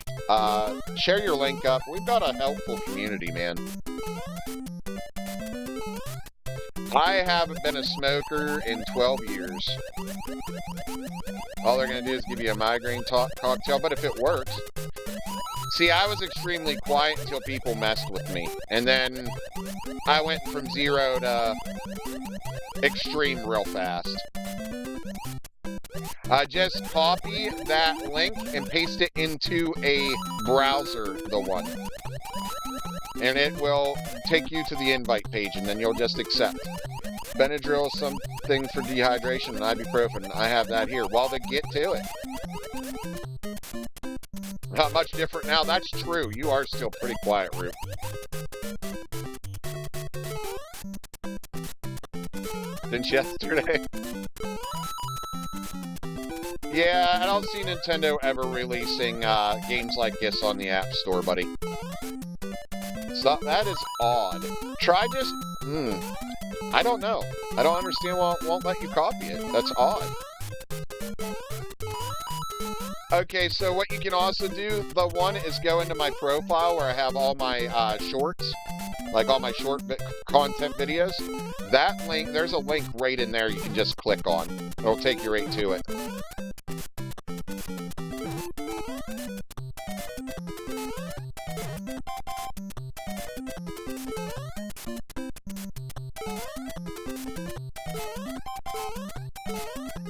Share your link up. We've got a helpful community, man. I haven't been a smoker in 12 years. All they're going to do is give you a migraine cocktail, but if it works... See, I was extremely quiet until people messed with me. And then I went from 0 to extreme real fast. Just copy that link and paste it into a browser, the one. And it will take you to the invite page, and then you'll just accept. Benadryl, something for dehydration, and ibuprofen. I have that here. Well, then get to it. Not much different now. That's true. You are still pretty quiet, Root. Didn't yesterday? Yeah, I don't see Nintendo ever releasing games like this on the App Store, buddy. So that is odd. Try just... I don't know. I don't understand why it won't let you copy it. That's odd. Okay, so what you can also do, the one is go into my profile where I have all my shorts, like all my short content videos. That link, there's a link right in there you can just click on. It'll take you right to it.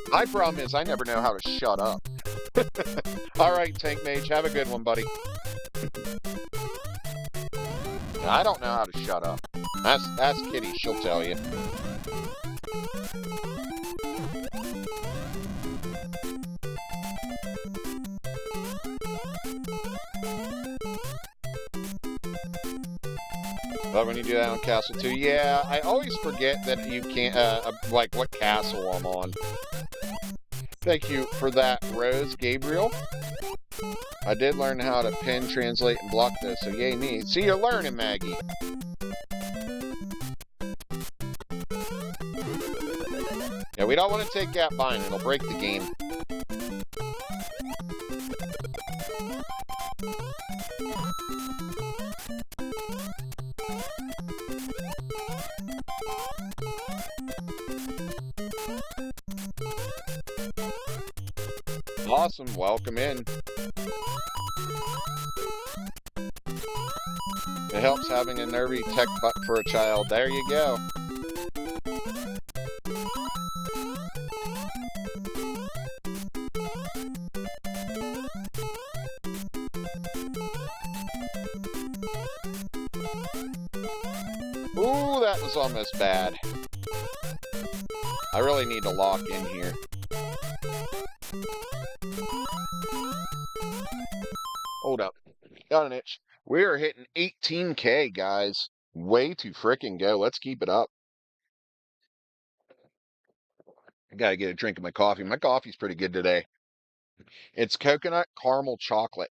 My problem is I never know how to shut up. All right, Tank Mage, have a good one, buddy. I don't know how to shut up. Ask Kitty, she'll tell you. But when you do that on Castle 2, yeah, I always forget that you can't, like what castle I'm on. Thank you for that, Rose Gabriel. I did learn how to pin, translate, and block this, so yay me. See, you're learning, Maggie. Yeah, we don't want to take that vine. It'll break the game. Awesome, welcome in. It helps having a nervy tech butt for a child. There you go. Ooh, that was almost bad. I really need to lock in here. Hold up. Got an itch. We are hitting 18K, guys. Way to frickin' go. Let's keep it up. I gotta get a drink of my coffee. My coffee's pretty good today. It's coconut caramel chocolate.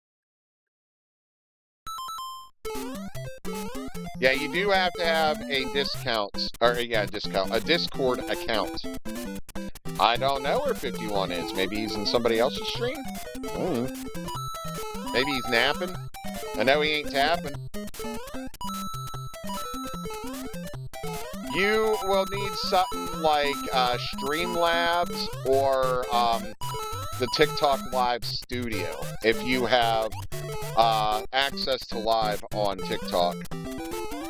Yeah, you do have to have a a Discord account. I don't know where 51 is. Maybe he's in somebody else's stream? Maybe he's napping. I know he ain't tapping. You will need something like Streamlabs or the TikTok Live Studio if you have access to live on TikTok.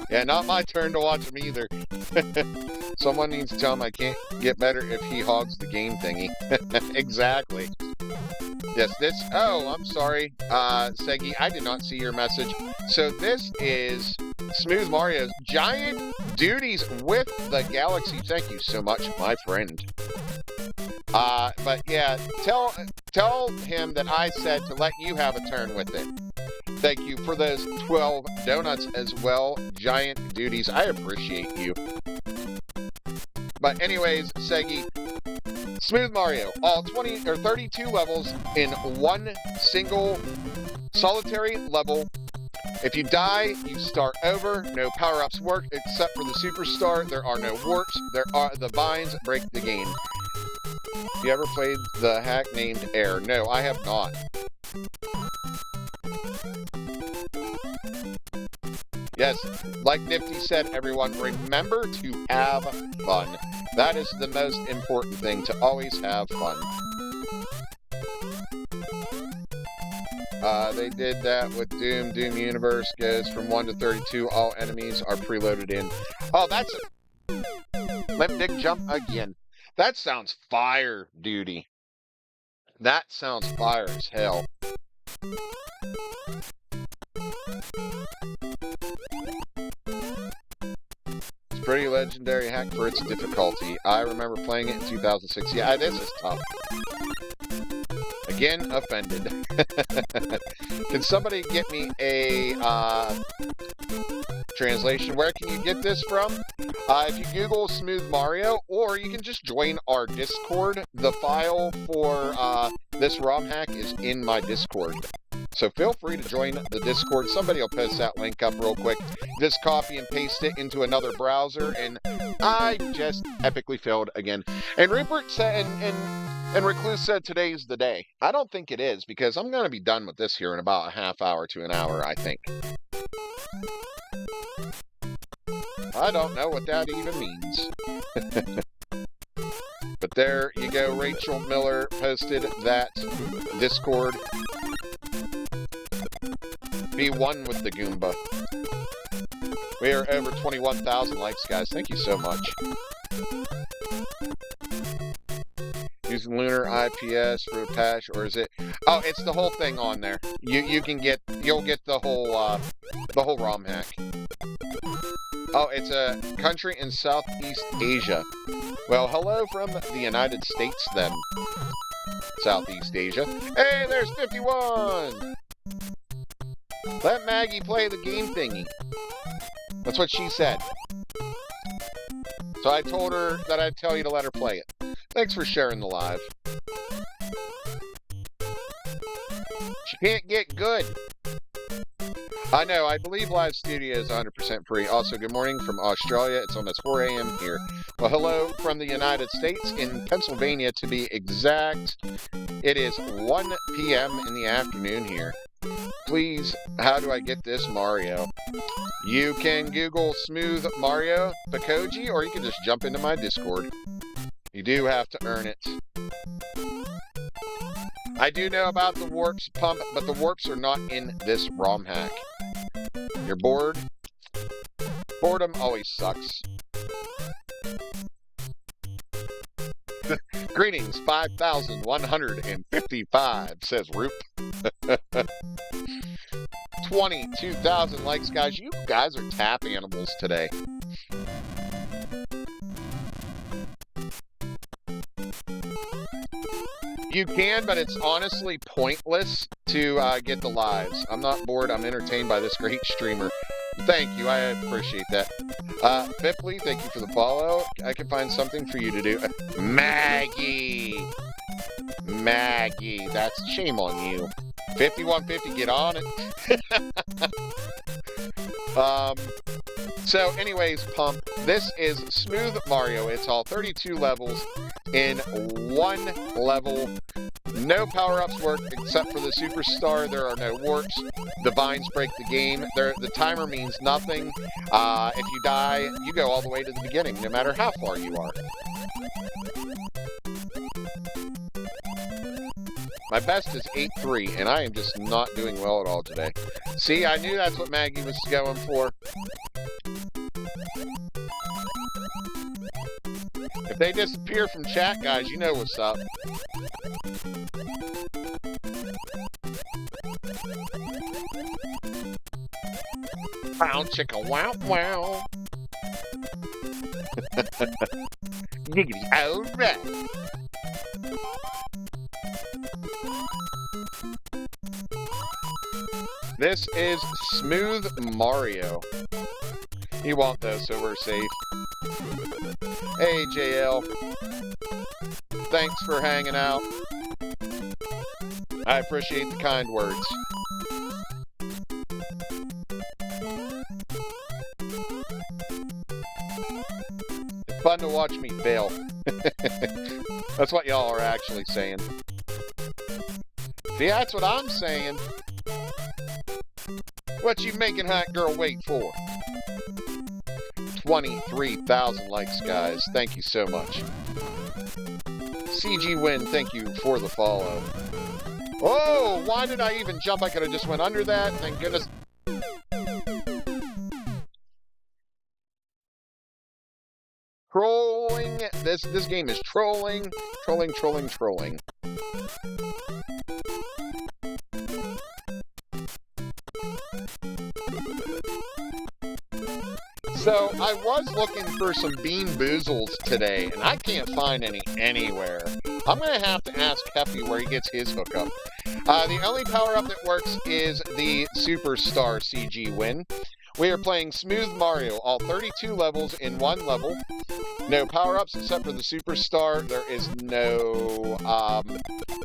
Yeah, not my turn to watch him either. Someone needs to tell him I can't get better if he hogs the game thingy. Exactly. Yes, this... Oh, I'm sorry, Segi. I did not see your message. So this is Smooth Mario's Giant Duties with the Galaxy. Thank you so much, my friend. But yeah, tell him that I said to let you have a turn with it. Thank you for those 12 donuts as well, Giant Duties. I appreciate you. But anyways, Segi, Smooth Mario, all 20 or 32 levels in one single solitary level. If you die, you start over. No power-ups work except for the superstar. There are no warps. The vines break the game. You ever played the hack named Air? No, I have not. Yes, like Nifty said, everyone, remember to have fun. That is the most important thing, to always have fun. They did that with Doom. Doom Universe goes from 1 to 32. All enemies are preloaded in. Oh, that's a... Limp Dick Jump again. That sounds fire, duty. That sounds fire as hell. It's pretty legendary hack for its difficulty. I remember playing it in 2006. Yeah, this is tough. Again, offended. Can somebody get me a translation? Where can you get this from? If you Google Smooth Mario, or you can just join our Discord. The file for this ROM hack is in my Discord. So feel free to join the Discord. Somebody will post that link up real quick. Just copy and paste it into another browser, and I just epically failed again. And Rupert said, and Recluse said today's the day. I don't think it is, because I'm going to be done with this here in about a half hour to an hour, I think. I don't know what that even means. But there you go, Rachel Miller posted that Discord. Be one with the Goomba. We are over 21,000 likes, guys. Thank you so much. Using Lunar IPS for a patch, or is it? Oh, it's the whole thing on there. You'll get the whole ROM hack. Oh, it's a country in Southeast Asia. Well, hello from the United States, then. Southeast Asia. Hey, there's 51! Let Maggie play the game thingy. That's what she said. So I told her that I'd tell you to let her play it. Thanks for sharing the live. She can't get good. I know, I believe Live Studio is 100% free. Also, good morning from Australia. It's almost 4 a.m. here. Well, hello from the United States, in Pennsylvania to be exact. It is 1 p.m. in the afternoon here. Please, how do I get this Mario? You can Google Smooth Mario Pakoji, or you can just jump into my Discord. You do have to earn it. I do know about the warps pump, but the warps are not in this ROM hack. You're bored? Boredom always sucks. Greetings, 5,155, says Roop. 22,000 likes, guys. You guys are tap animals today. You can, but it's honestly pointless to get the lives. I'm not bored. I'm entertained by this great streamer. Thank you. I appreciate that. Bipley, thank you for the follow. I can find something for you to do. Maggie! Maggie, that's shame on you. 5150, get on it. So anyways, Pump, this is Smooth Mario. It's all 32 levels in one level. No power-ups work except for the Superstar. There are no warps. The vines break the game. The timer means nothing. If you die, you go all the way to the beginning, no matter how far you are. My best is 8-3, and I am just not doing well at all today. See, I knew that's what Maggie was going for. If they disappear from chat, guys, you know what's up. Wow, chicka, wow, wow. Giggity, alright. This is Smooth Mario. He won't though, so we're safe. Hey, JL. Thanks for hanging out. I appreciate the kind words. It's fun to watch me fail. That's what y'all are actually saying. See, that's what I'm saying. What you making hot girl wait for? 23,000 likes, guys. Thank you so much. CG Win, thank you for the follow. Oh, why did I even jump? I could have just went under that. Thank goodness. Trolling. This game is trolling. Trolling. So, I was looking for some Bean Boozles today, and I can't find any anywhere. I'm going to have to ask Kepi where he gets his hookup. The only power-up that works is the Superstar CG Win. We are playing Smooth Mario, all 32 levels in one level. No power-ups except for the Superstar. There is no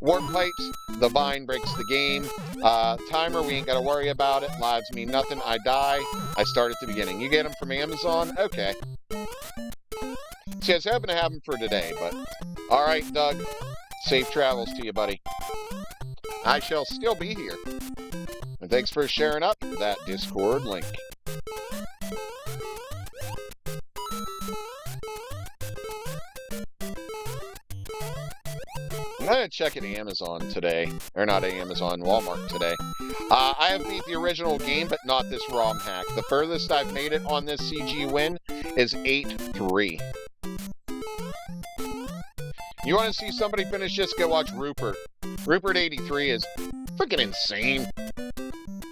warp pipes. The vine breaks the game. Timer, we ain't got to worry about it. Lives mean nothing. I die. I start at the beginning. You get them from Amazon? Okay. See, I was hoping to have him for today, but all right, Doug. Safe travels to you, buddy. I shall still be here. And thanks for sharing up that Discord link. I'm going to check at Amazon today. Or not Amazon, Walmart today. I have beat the original game, but not this ROM hack. The furthest I've made it on this CG win is 8-3. You want to see somebody finish this? Go watch Rupert. Rupert 83 is freaking insane.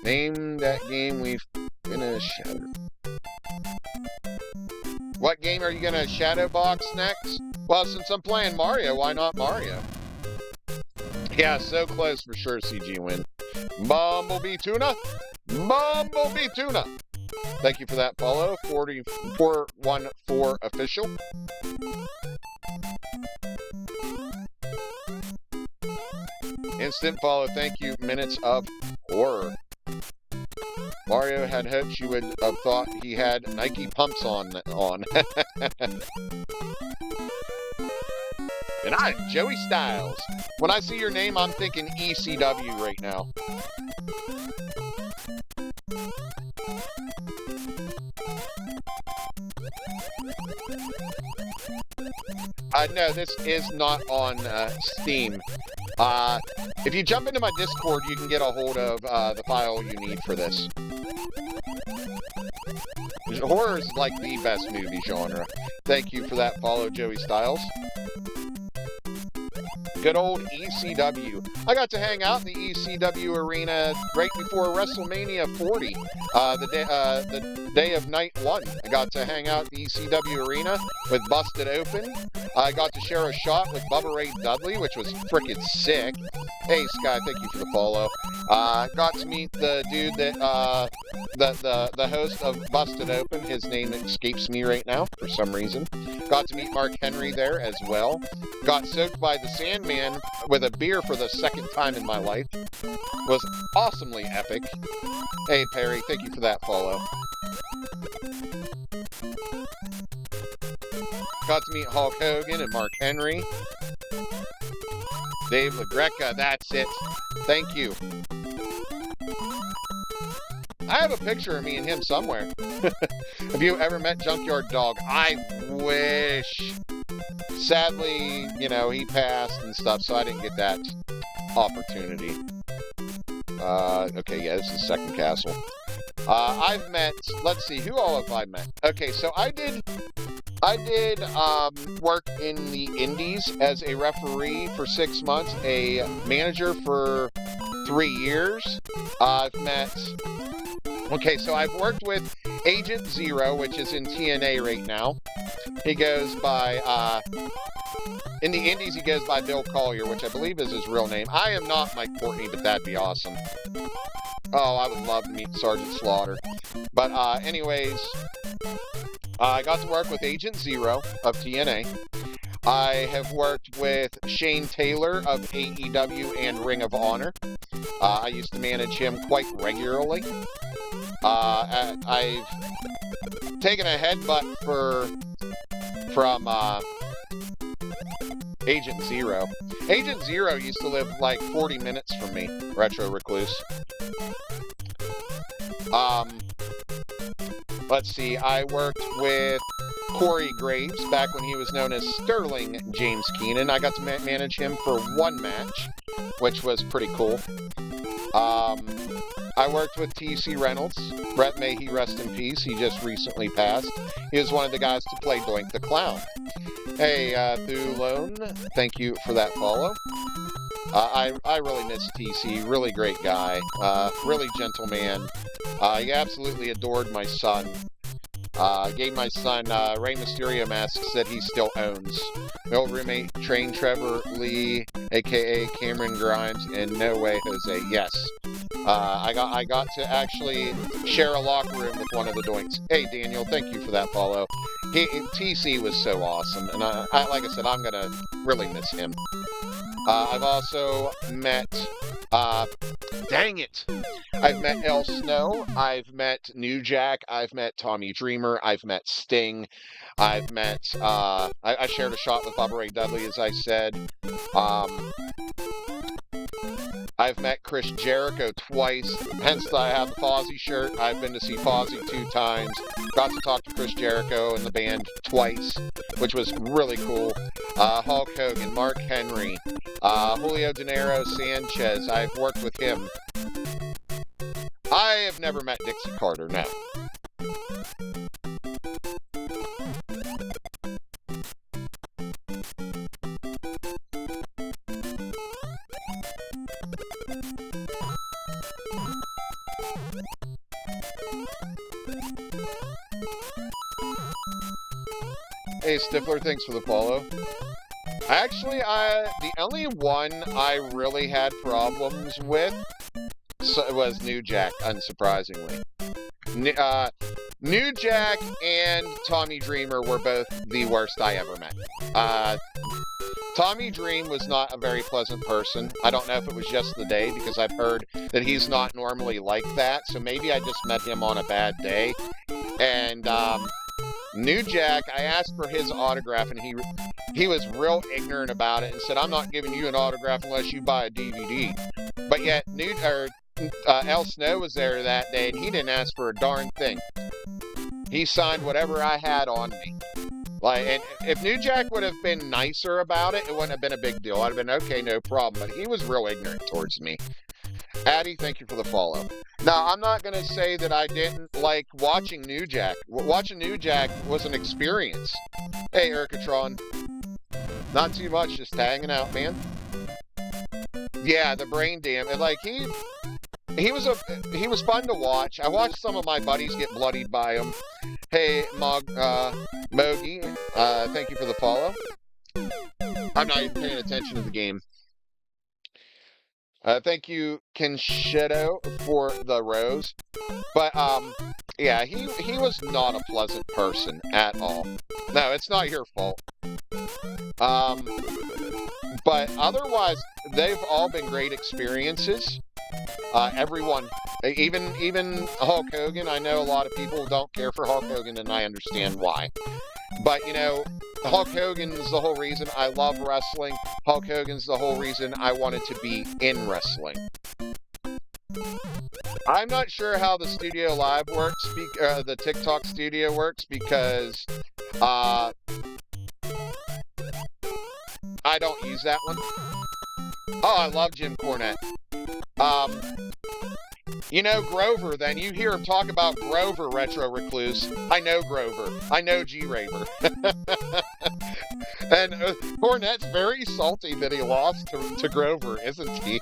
Name that game we finished. What game are you going to shadow box next? Well, since I'm playing Mario, why not Mario? Yeah, so close for sure, CG win. Bumblebee Tuna. Bumblebee Tuna. Thank you for that follow. 414 official. Instant follow. Thank you. Minutes of horror. Mario had hoped you would have thought he had Nike pumps on. And I'm Joey Styles. When I see your name, I'm thinking ECW right now. No, this is not on Steam. If you jump into my Discord, you can get a hold of the file you need for this. Horror is like the best movie genre. Thank you for that follow, Joey Styles. Good old ECW. I got to hang out in the ECW arena right before WrestleMania 40, the day of night 1. I got to hang out in the ECW arena with Busted Open. I got to share a shot with Bubba Ray Dudley, which was freaking sick. Hey, Sky, thank you for the follow. Got to meet the dude that, the host of Busted Open. His name escapes me right now for some reason. Got to meet Mark Henry there as well. Got soaked by the Sandman with a beer for the second time in my life. Was awesomely epic. Hey, Perry, thank you for that follow. Got to meet Hulk Hogan and Mark Henry. Dave LaGreca, that's it. Thank you. I have a picture of me and him somewhere. Have you ever met Junkyard Dog? I wish. Sadly, you know, he passed and stuff, so I didn't get that opportunity. Okay, yeah, this is Second Castle. I've met, let's see, who all have I met? Okay, so I did work in the Indies as a referee for 6 months, a manager for 3 years. I've met... Okay, so I've worked with Agent Zero, which is in TNA right now. He goes by, in the Indies, he goes by Bill Collier, which I believe is his real name. I am not Mike Courtney, but that'd be awesome. Oh, I would love to meet Sergeant Slaughter. But, anyways, I got to work with Agent Zero of TNA. I have worked with Shane Taylor of AEW and Ring of Honor. I used to manage him quite regularly. I've taken a headbutt from Agent Zero. Agent Zero used to live like 40 minutes from me, Retro Recluse. Let's see, I worked with Corey Graves back when he was known as Sterling James Keenan. I got to manage him for 1 match, which was pretty cool. I worked with T.C. Reynolds. Brett, may he rest in peace. He just recently passed. He was one of the guys to play Doink the Clown. Hey, Thulone, thank you for that follow. I really miss T.C. Really great guy. Really gentle man. He absolutely adored my son. Gave my son Rey Mysterio masks that he still owns. My old roommate, Train Trevor Lee, a.k.a. Cameron Grimes, and No Way Jose. Yes. I got to actually share a locker room with one of the Doinks. Hey, Daniel, thank you for that follow. TC was so awesome, and I like I said, I'm going to really miss him. I've also met Dang it. I've met El Snow. I've met New Jack. I've met Tommy Dreamer. I've met Sting. I've met, I shared a shot with Bubba Ray Dudley, as I said. I've met Chris Jericho twice, hence I have the Fozzy shirt. I've been to see Fozzy 2 times. Got to talk to Chris Jericho and the band twice, which was really cool. Hulk Hogan, Mark Henry, Julio De Niro Sanchez. I've worked with him. I have never met Dixie Carter, no. Hey, Stifler, thanks for the follow. Actually, the only one I really had problems with was New Jack, unsurprisingly. New Jack and Tommy Dreamer were both the worst I ever met. Tommy Dream was not a very pleasant person. I don't know if it was just the day, because I've heard that he's not normally like that, so maybe I just met him on a bad day. And, New Jack, I asked for his autograph, and he was real ignorant about it and said, "I'm not giving you an autograph unless you buy a DVD." But yet, El Snow was there that day, and he didn't ask for a darn thing. He signed whatever I had on me. And if New Jack would have been nicer about it, it wouldn't have been a big deal. I'd have been, okay, no problem. But he was real ignorant towards me. Addie, thank you for the follow. Now, I'm not going to say that I didn't like watching New Jack. Watching New Jack was an experience. Hey, Urkatron. Not too much, just hanging out, man. Yeah, the brain dam. And, like, he was fun to watch. I watched some of my buddies get bloodied by him. Hey, Mogi, thank you for the follow. I'm not even paying attention to the game. Thank you, Kenshido, for the rose. But, yeah, he was not a pleasant person at all. No, it's not your fault. But otherwise, they've all been great experiences. Everyone, even Hulk Hogan. I know a lot of people don't care for Hulk Hogan, and I understand why. But, you know, Hulk Hogan's the whole reason I love wrestling. Hulk Hogan's the whole reason I wanted to be in wrestling. I'm not sure how the Studio Live works, the TikTok Studio works, because I don't use that one. Oh, I love Jim Cornette. You know Grover, then. You hear him talk about Grover, Retro Recluse. I know Grover. I know G-Raver. And Cornette's very salty that he lost to Grover, isn't he?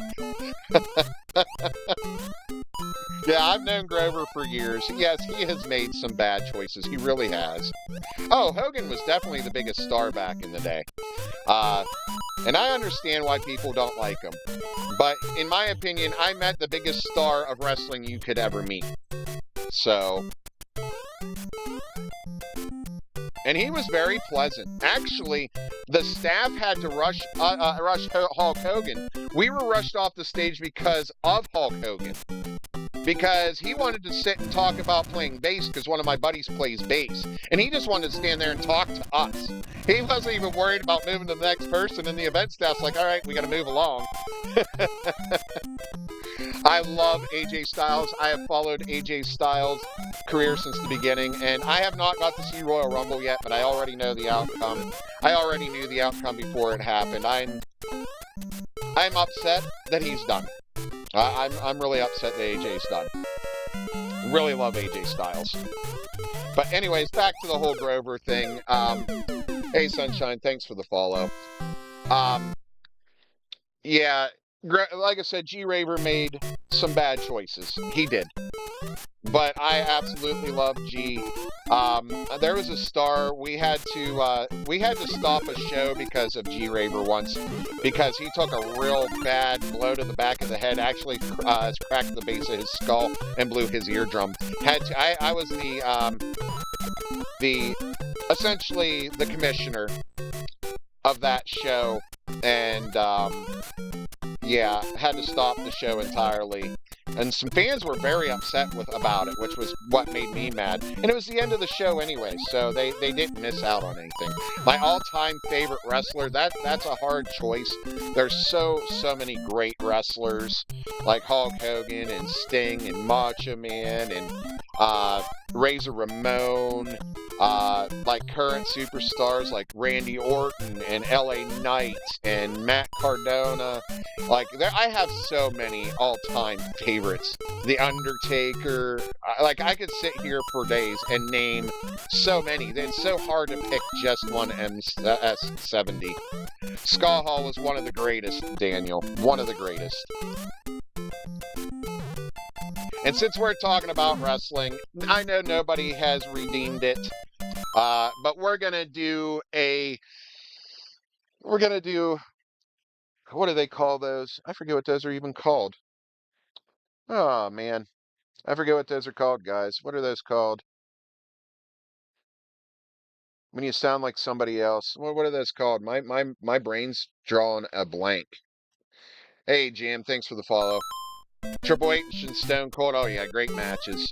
Yeah, I've known Grover for years. Yes, he has made some bad choices. He really has. Oh, Hogan was definitely the biggest star back in the day. And I understand why people don't like him. But in my opinion, I met the biggest star of wrestling you could ever meet. So... And he was very pleasant. Actually, the staff had to rush Hulk Hogan. We were rushed off the stage because of Hulk Hogan. Because he wanted to sit and talk about playing bass, because one of my buddies plays bass. And he just wanted to stand there and talk to us. He wasn't even worried about moving to the next person, and the event staff's like, all right, we got to move along. I love AJ Styles. I have followed AJ Styles' career since the beginning, and I have not got to see Royal Rumble yet, but I already know the outcome. I already knew the outcome before it happened. I'm upset that he's done. I'm really upset that AJ's done. Really love AJ Styles. But anyways, back to the whole Grover thing. Hey, Sunshine, thanks for the follow. Yeah, like I said, G-Raver made some bad choices. He did. But I absolutely love G. There was a star, we had to stop a show because of G-Raver once, because he took a real bad blow to the back of the head, actually cracked the base of his skull and blew his eardrum. I was essentially the commissioner of that show, and yeah, had to stop the show entirely. And some fans were very upset about it, which was what made me mad. And it was the end of the show anyway, so they didn't miss out on anything. My all-time favorite wrestler, that's a hard choice. There's so many great wrestlers, like Hulk Hogan and Sting and Macho Man and Razor Ramon, like current superstars like Randy Orton and LA Knight and Matt Cardona. Like, I have so many all-time favorites. The Undertaker. Like, I could sit here for days and name so many. It's so hard to pick just one S70. Scott Hall was one of the greatest, Daniel. One of the greatest. And since we're talking about wrestling, I know nobody has redeemed it, but we're gonna do what do they call those? I forget what those are even called. Oh man, I forget what those are called, guys. What are those called? When you sound like somebody else. What are those called? My brain's drawing a blank. Hey Jim, thanks for the follow. Triple H and Stone Cold. Oh yeah, great matches.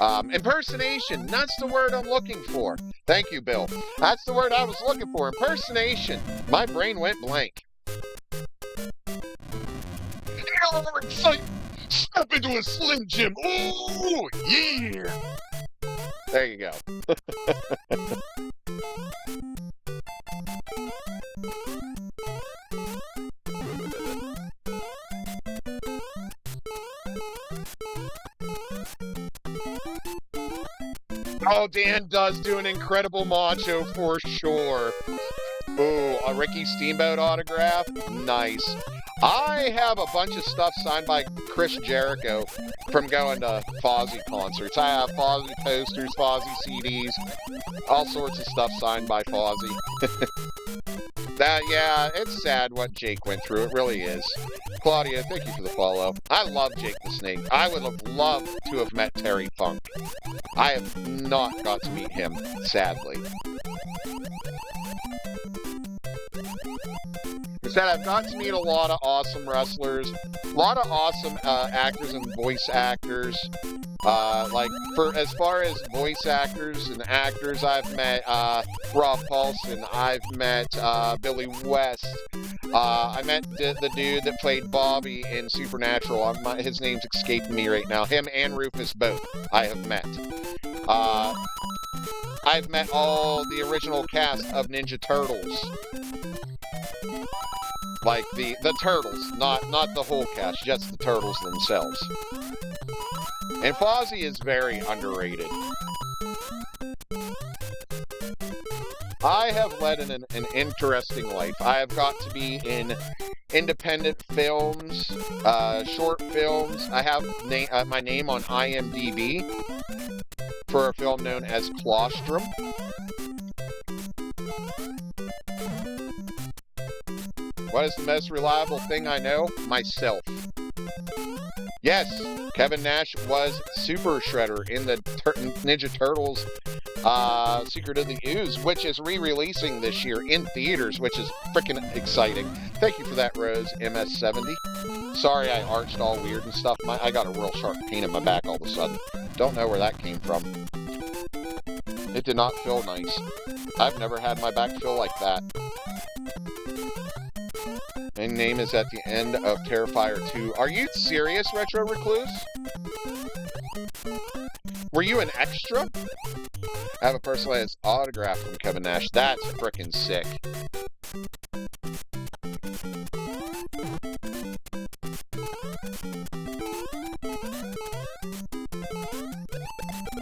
Impersonation. That's the word I'm looking for. Thank you, Bill. That's the word I was looking for. Impersonation. My brain went blank. Step into a Slim Jim. Ooh, yeah. There you go. Oh, Dan does do an incredible macho for sure. Ooh, a Ricky Steamboat autograph? Nice. I have a bunch of stuff signed by Chris Jericho from going to Fozzy concerts. I have Fozzy posters, Fozzy CDs, all sorts of stuff signed by Fozzy. Yeah, it's sad what Jake went through. It really is. Claudia, thank you for the follow. I love Jake the Snake. I would have loved to have met Terry Funk. I have not got to meet him, sadly. Instead, I've got to meet a lot of awesome wrestlers, a lot of awesome actors and voice actors. Like, as far as voice actors and actors, I've met Rob Paulson, I've met Billy West, I met the dude that played Bobby in Supernatural. His name's escaping me right now. Him and Rufus both I have met. I've met all the original cast of Ninja Turtles. Like the Turtles, not the whole cast, just the Turtles themselves. And Fozzy is very underrated. I have led an interesting life. I have got to be in independent films, short films. I have my name on IMDb for a film known as Colostrum. What is the most reliable thing I know? Myself. Yes, Kevin Nash was Super Shredder in the Ninja Turtles Secret of the Ooze, which is re-releasing this year in theaters, which is freaking exciting. Thank you for that, Rose, MS70. Sorry I arched all weird and stuff. I got a real sharp pain in my back all of a sudden. Don't know where that came from. It did not feel nice. I've never had my back feel like that. My name is at the end of Terrifier 2. Are you serious, Retro Recluse? Were you an extra? I have a personalized autograph from Kevin Nash. That's frickin' sick.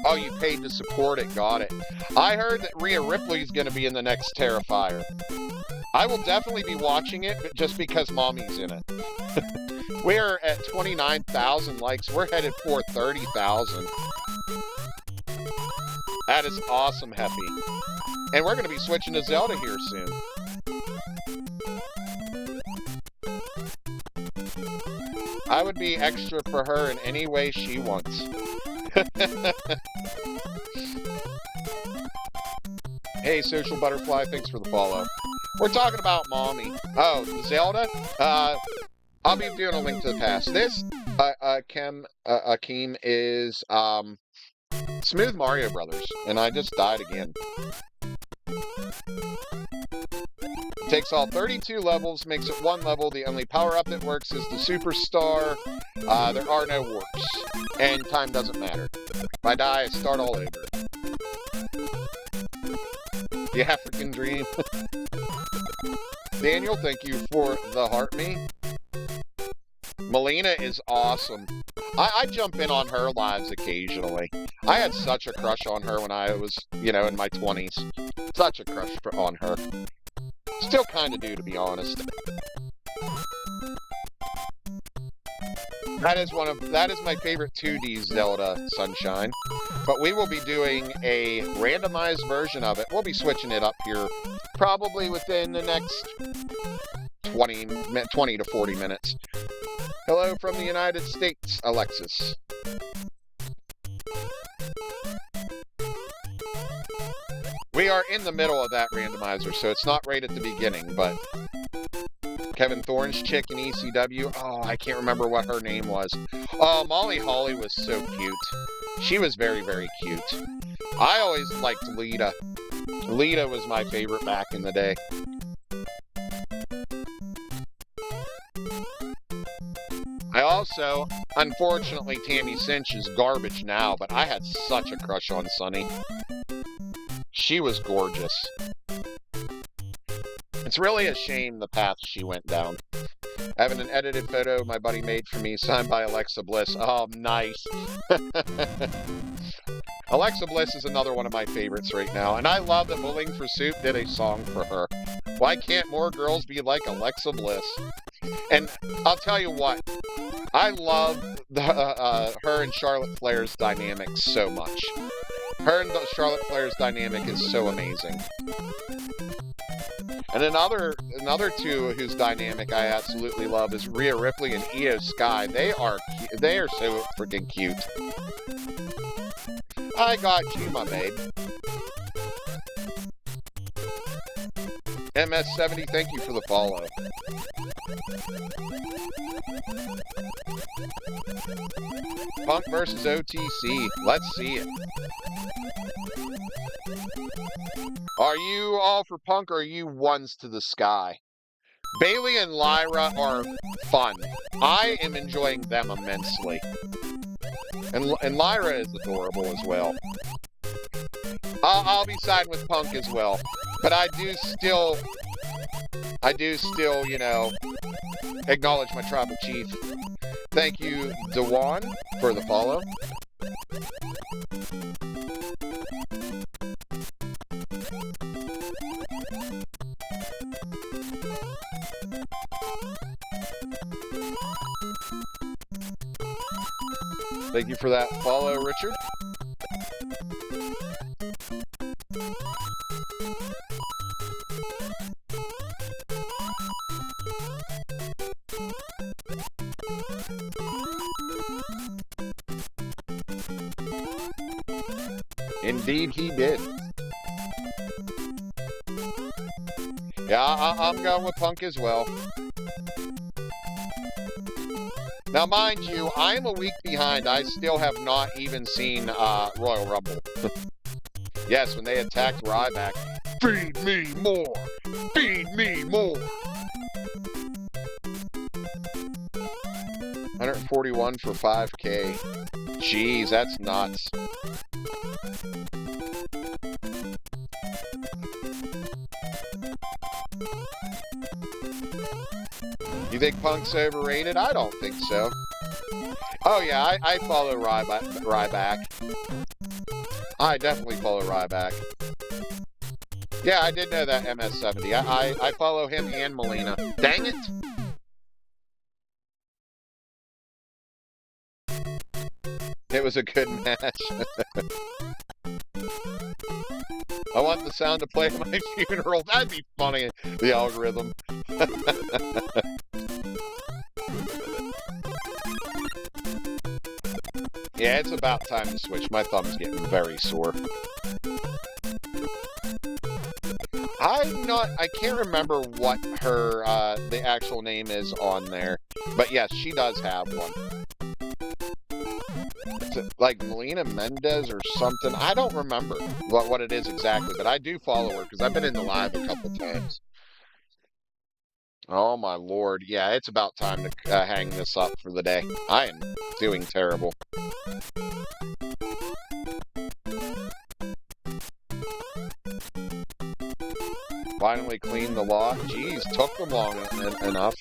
Oh, you paid to support it. Got it. I heard that Rhea Ripley's gonna be in the next Terrifier. I will definitely be watching it, but just because Mommy's in it. We're at 29,000 likes. We're headed for 30,000. That is awesome, Heffy. And we're going to be switching to Zelda here soon. I would be extra for her in any way she wants. Hey, Social Butterfly, thanks for the follow. We're talking about Mommy. Oh, Zelda? I'll be doing a link to the past. This, Akeem, is Smooth Mario Brothers, and I just died again. It takes all 32 levels, makes it one level. The only power-up that works is the Superstar. There are no warps, and time doesn't matter. If I die, I start all over. The African Dream. Daniel, thank you for the heart me. Melina is awesome. I jump in on her lives occasionally. I had such a crush on her when I was, in my 20s. Such a crush on her. Still kind of do, to be honest. That is my favorite 2D Zelda, Sunshine. But we will be doing a randomized version of it. We'll be switching it up here probably within the next 20 to 40 minutes. Hello from the United States, Alexis. We are in the middle of that randomizer, so it's not right at the beginning, but Kevin Thorne's chick in ECW. Oh, I can't remember what her name was. Oh, Molly Holly was so cute. She was very, very cute. I always liked Lita. Lita was my favorite back in the day. I also, unfortunately, Tammy Cinch is garbage now, but I had such a crush on Sunny. She was gorgeous. It's really a shame the path she went down. Having an edited photo my buddy made for me, signed by Alexa Bliss. Oh, nice. Alexa Bliss is another one of my favorites right now, and I love that Bowling for Soup did a song for her. Why can't more girls be like Alexa Bliss? And I'll tell you what, I love her and Charlotte Flair's dynamic so much. Her and Charlotte Flair's dynamic is so amazing. And another two whose dynamic I absolutely love is Rhea Ripley and Io Sky. They are so freaking cute. I got you, my babe. MS70, thank you for the follow. Punk versus OTC. Let's see it. Are you all for Punk, or are you ones to the sky? Bailey and Lyra are fun. I am enjoying them immensely. And Lyra is adorable as well. I'll be siding with Punk as well. But I do still, acknowledge my tribal chief. Thank you, Dewan, for the follow. Thank you for that follow, Richard. Indeed, he did. Yeah, I'm going with Punk as well. Now, mind you, I am a week behind. I still have not even seen Royal Rumble. Yes, when they attacked Ryback. Feed me more! Feed me more! 141 for 5K. Jeez, that's nuts. You think Punk's overrated? I don't think so. Oh yeah, I follow Ryback. I definitely follow Ryback. Yeah, I did know that MS70. I follow him and Melina. Dang it! It was a good match. I want the sound to play at my funeral. That'd be funny, the algorithm. Yeah, it's about time to switch. My thumb's getting very sore. I can't remember what her, the actual name is on there. But yes, she does have one. Is it like Melina Mendez or something? I don't remember what it is exactly, but I do follow her because I've been in the live a couple times. Oh my lord. Yeah, it's about time to hang this up for the day. I am doing terrible. Finally cleaned the lock. Jeez, took them long enough.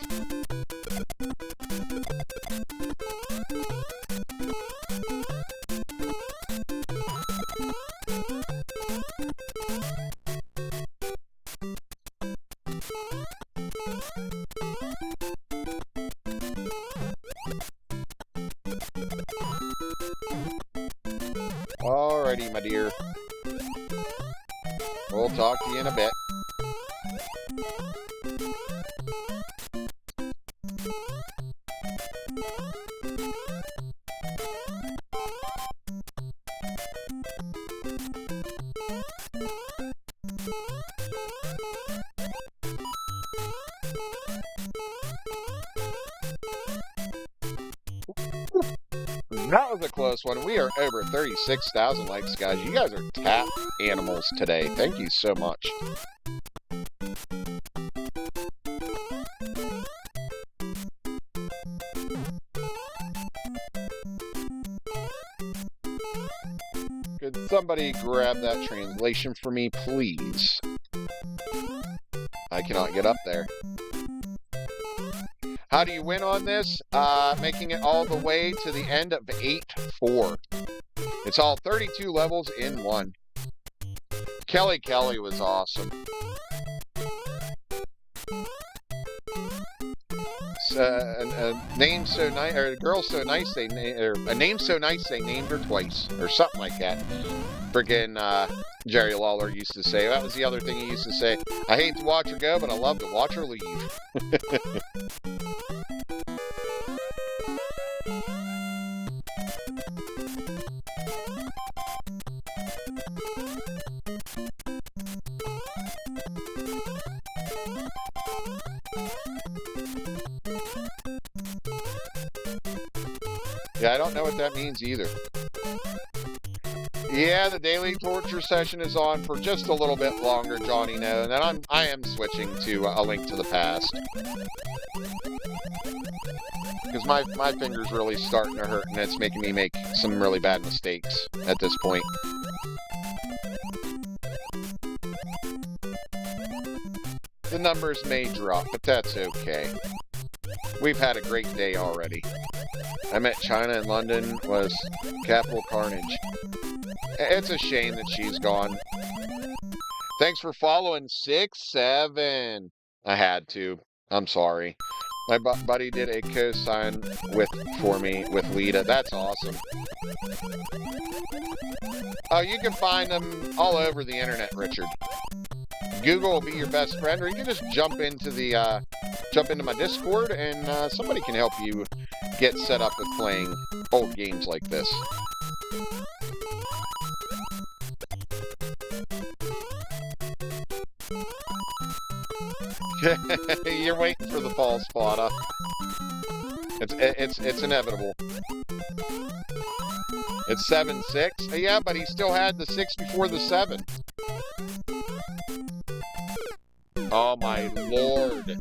Alrighty, my dear. We'll talk to you in a bit. That was a close one. We are over 36,000 likes, guys. You guys are tap animals today. Thank you so much. Could somebody grab that translation for me, please? I cannot get up there. How do you win on this? Making it all the way to the end of 8-4. It's all 32 levels in one. Kelly was awesome. A name so nice, or a girl so nice they or a name so nice they named her twice, or something like that. Friggin' Jerry Lawler used to say. That was the other thing he used to say. I hate to watch her go, but I love to watch her leave. Yeah, I don't know what that means either. Yeah, the daily torture session is on for just a little bit longer, Johnny No, and then I am switching to A Link to the Past. Because my finger's really starting to hurt, and it's making me make some really bad mistakes at this point. The numbers may drop, but that's okay. We've had a great day already. I met China in London, was capital carnage. It's a shame that she's gone. Thanks for following 6-7. I had to. I'm sorry. My buddy did a co-sign for me with Lita. That's awesome. Oh, you can find them all over the internet, Richard. Google will be your best friend, or you can just jump into my Discord, and somebody can help you get set up with playing old games like this. You're waiting for the fall spot, huh? It's inevitable. It's 7-6. Yeah, but he still had the 6 before the 7. Oh my lord.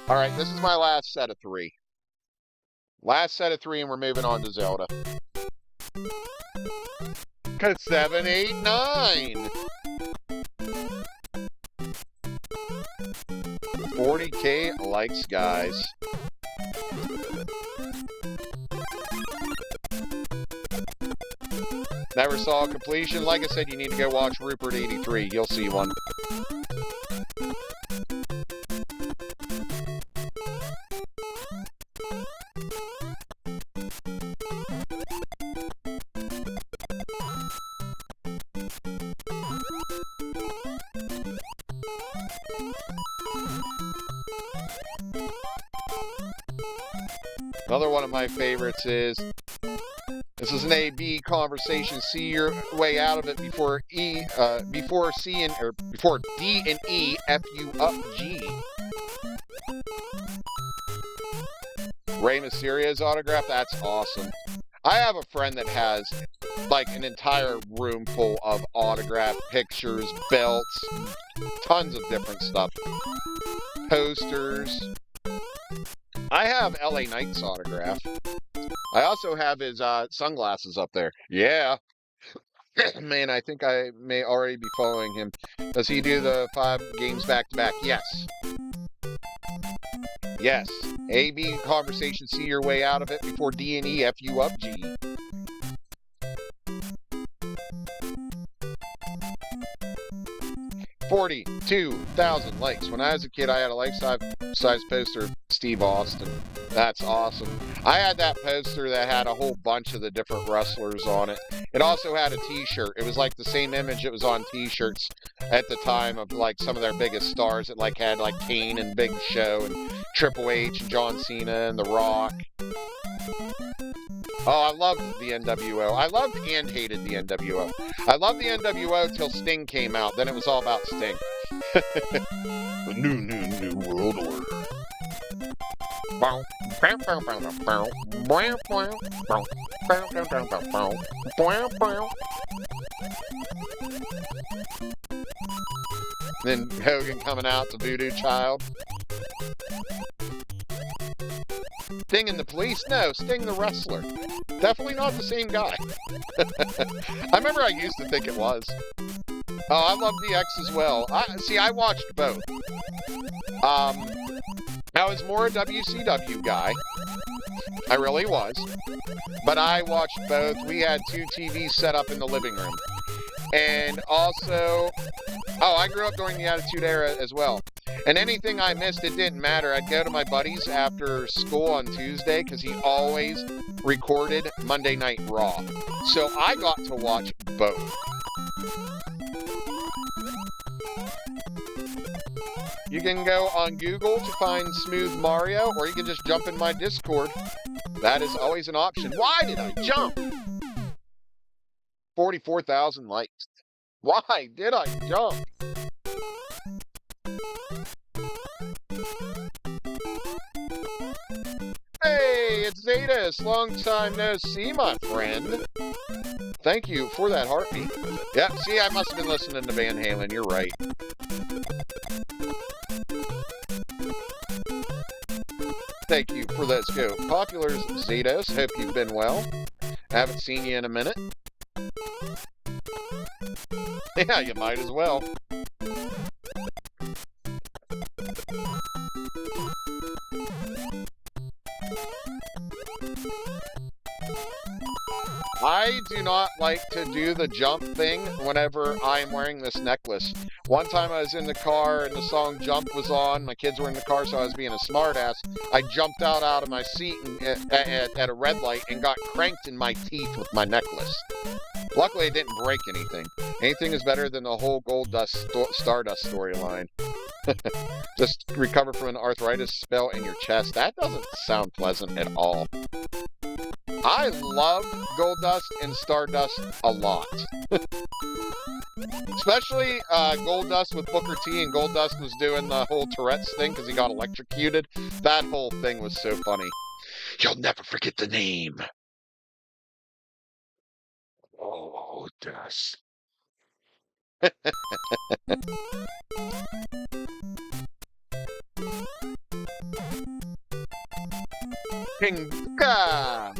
Alright, this is my last set of 3. Last set of 3, and we're moving on to Zelda. 7, 8, 9. 40K likes, guys. Never saw a completion. Like I said, you need to go watch Rupert 83. You'll see one. Another one of my favorites is This is an A-B conversation. See your way out of it before before D and E F you up G. Rey Mysterio's autograph. That's awesome. I have a friend that has like an entire room full of autograph pictures, belts, tons of different stuff, posters. I have LA Knight's autograph. I also have his sunglasses up there. Yeah. Man, I think I may already be following him. Does he do the 5 games back-to-back? Yes. Yes. A-B conversation, see your way out of it before D and E F you up G. $42,000 likes. When I was a kid, I had a life-size poster of Steve Austin. That's awesome. I had that poster that had a whole bunch of the different wrestlers on it. It also had a t-shirt. It was like the same image that was on t-shirts at the time of like some of their biggest stars. It like had like Kane and Big Show and Triple H and John Cena and The Rock. Oh, I loved the NWO. I loved and hated the NWO. I loved the NWO till Sting came out. Then it was all about Sting. The new world order. Then Hogan coming out to Voodoo Child. Sting and the Police? No, Sting the wrestler. Definitely not the same guy. I remember I used to think it was. Oh, I love DX as well. I watched both. I was more a WCW guy. I really was. But I watched both. We had 2 TVs set up in the living room. And also, I grew up during the Attitude Era as well. And anything I missed, it didn't matter. I'd go to my buddies after school on Tuesday because he always recorded Monday Night Raw. So I got to watch both. You can go on Google to find Smooth Mario, or you can just jump in my Discord. That is always an option. Why did I jump? 44,000 likes. Why did I jump? Hey, it's Zetas. Long time no see, my friend. Thank you for that heartbeat. Yeah, see, I must have been listening to Van Halen. You're right. Thank you for Let's Go. Populars, Zetos. Hope you've been well. Haven't seen you in a minute. Yeah, you might as well. I do not like to do the jump thing whenever I am wearing this necklace. One time I was in the car and the song Jump was on. My kids were in the car, so I was being a smartass. I jumped out of my seat at a red light and got cranked in my teeth with my necklace. Luckily, it didn't break anything. Anything is better than the whole Stardust storyline. Just recover from an arthritis spell in your chest. That doesn't sound pleasant at all. I love Goldust and Stardust a lot. Especially Goldust with Booker T, and Goldust was doing the whole Tourette's thing because he got electrocuted. That whole thing was so funny. You'll never forget the name. Oh, Dust. King Booker!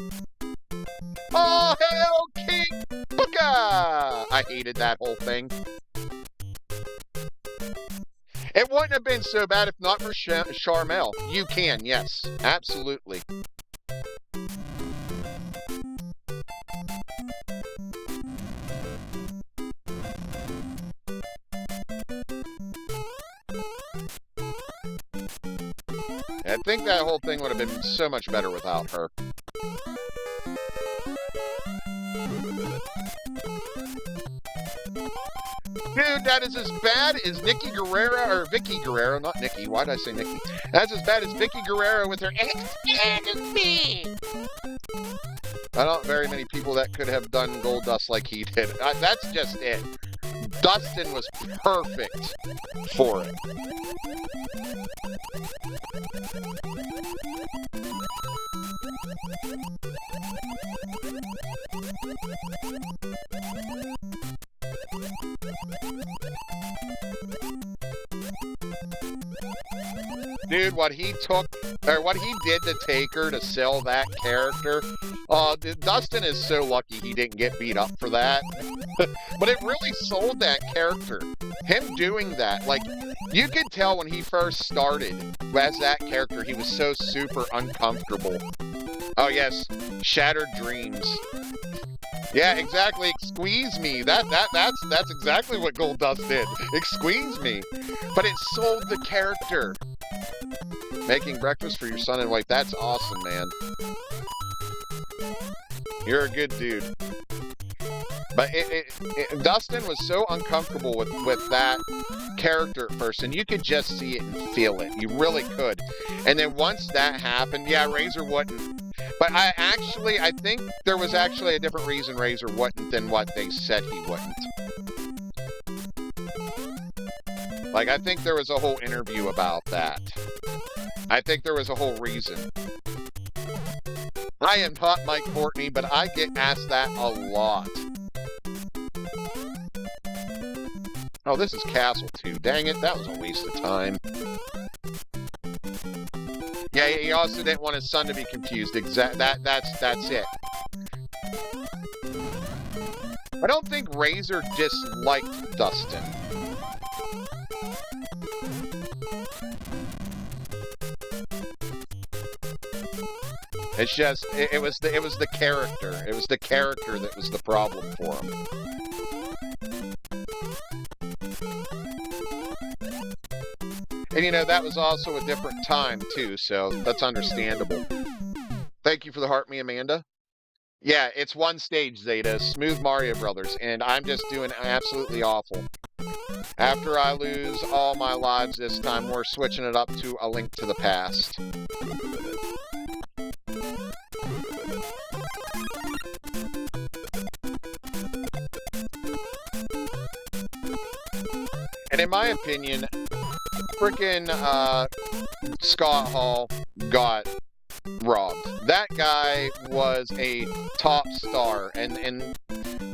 Oh, hell, King Booker! I hated that whole thing. It wouldn't have been so bad if not for Sharmell. You can, yes. Absolutely. I think that whole thing would have been so much better without her. Dude, that is as bad as Nikki Guerrero, or Vicky Guerrero, not Nikki, why did I say Nikki? That's as bad as Vicky Guerrero with her ex. I don't very many people that could have done Goldust like he did. That's just it. Dustin was perfect for it. Dude, what he took, or what he did to Taker to sell that character, Dustin is so lucky he didn't get beat up for that. But it really sold that character. Him doing that, like, you could tell when he first started as that character, he was so super uncomfortable. Oh yes, Shattered Dreams. Yeah, exactly. Squeeze me. That's exactly what Goldust did. Squeeze me. But it sold the character. Making breakfast for your son and wife. That's awesome, man. You're a good dude. But Dustin was so uncomfortable with that character at first, and you could just see it and feel it. You really could. And then once that happened, yeah, Razor wouldn't. But I think there was actually a different reason Razor wouldn't than what they said he wouldn't. Like, I think there was a whole interview about that. I think there was a whole reason. I am not Mike Courtney, but I get asked that a lot. Oh, this is Castle 2. Dang it, that was a waste of time. Yeah, he also didn't want his son to be confused. That's it. I don't think Razor disliked Dustin. It's just it was the character. It was the character that was the problem for him. And, you know, that was also a different time, too, so that's understandable. Thank you for the heart, me, Amanda. Yeah, it's one stage, Zeta, Smooth Mario Brothers, and I'm just doing absolutely awful. After I lose all my lives this time, we're switching it up to A Link to the Past. And in my opinion, frickin' Scott Hall got robbed. That guy was a top star, and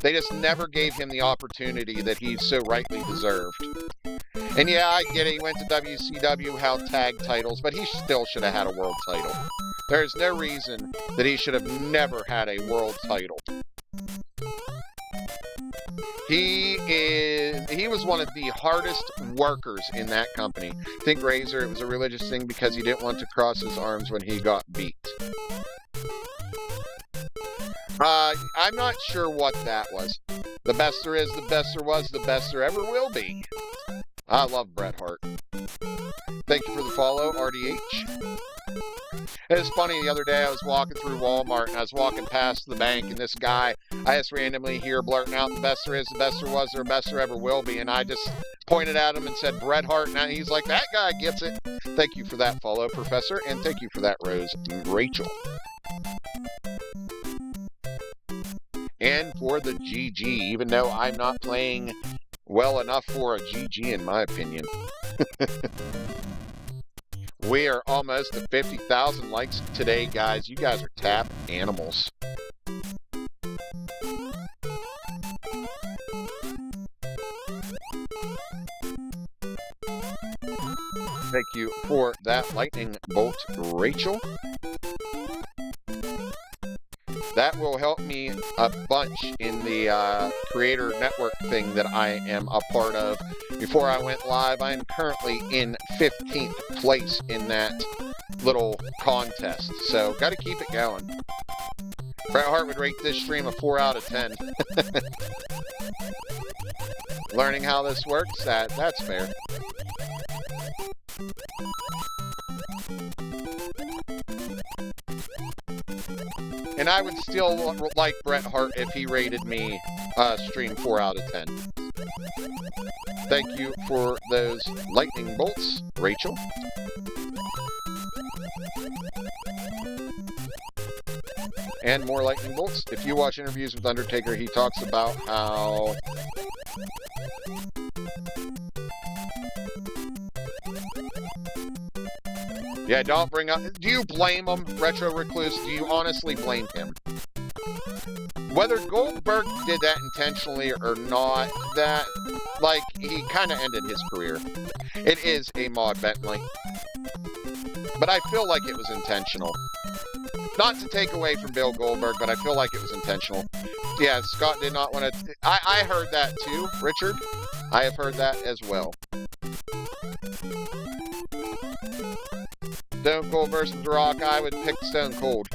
they just never gave him the opportunity that he so rightly deserved. And yeah, I get it, he went to WCW, held tag titles, but he still should have had a world title. There's no reason that he should have never had a world title. He was one of the hardest workers in that company. I think Razor, it was a religious thing because he didn't want to cross his arms when he got beat. I'm not sure what that was. The best there is, the best there was, the best there ever will be. I love Bret Hart. Thank you for the follow, RDH. It was funny, the other day I was walking through Walmart and I was walking past the bank, and this guy, I just randomly hear blurting out, the best there is, the best there was, the best there ever will be, and I just pointed at him and said Bret Hart, and he's like, that guy gets it. Thank you for that follow, Professor, and thank you for that, Rose Rachel. And for the GG, even though I'm not playing well enough for a GG in my opinion. We are almost at 50,000 likes today, guys. You guys are tap animals. Thank you for that lightning bolt, Rachel. That will help me a bunch in the Creator Network thing that I am a part of. Before I went live, I am currently in 15th place in that little contest. So, got to keep it going. Bret Hart would rate this stream a 4 out of 10. Learning how this works, that's fair. And I would still like Bret Hart if he rated me stream 4 out of 10. Thank you for those lightning bolts, Rachel. and more lightning bolts. If you watch interviews with Undertaker, he talks about how yeah, don't bring up... Do you blame him, Retro Recluse? Do you honestly blame him? Whether Goldberg did that intentionally or not, that, like, he kind of ended his career. It is a Maude Bentley. But I feel like it was intentional. Not to take away from Bill Goldberg, but I feel like it was intentional. Yeah, Scott did not want to... I heard that too, Richard. I have heard that as well. Stone Cold versus The Rock, I would pick Stone Cold.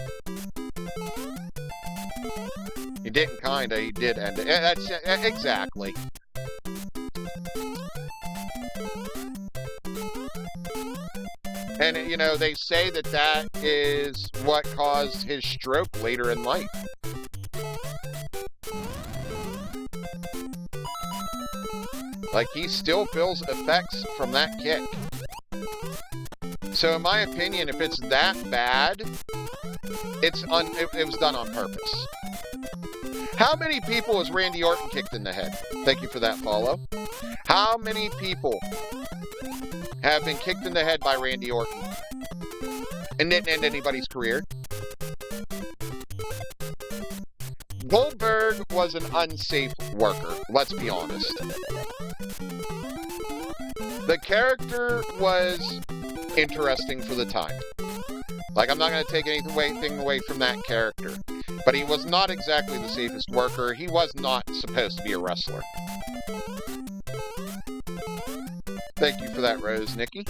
He didn't kinda, he did end it. That's exactly. And, you know, they say that that is what caused his stroke later in life. Like, he still feels effects from that kick. So, in my opinion, if it's that bad, it was done on purpose. How many people has Randy Orton kicked in the head? Thank you for that follow. How many people have been kicked in the head by Randy Orton and didn't end anybody's career? Goldberg was an unsafe worker, let's be honest. The character was interesting for the time. Like, I'm not going to take anything away from that character. But he was not exactly the safest worker. He was not supposed to be a wrestler. Thank you for that, Rose, Nikki.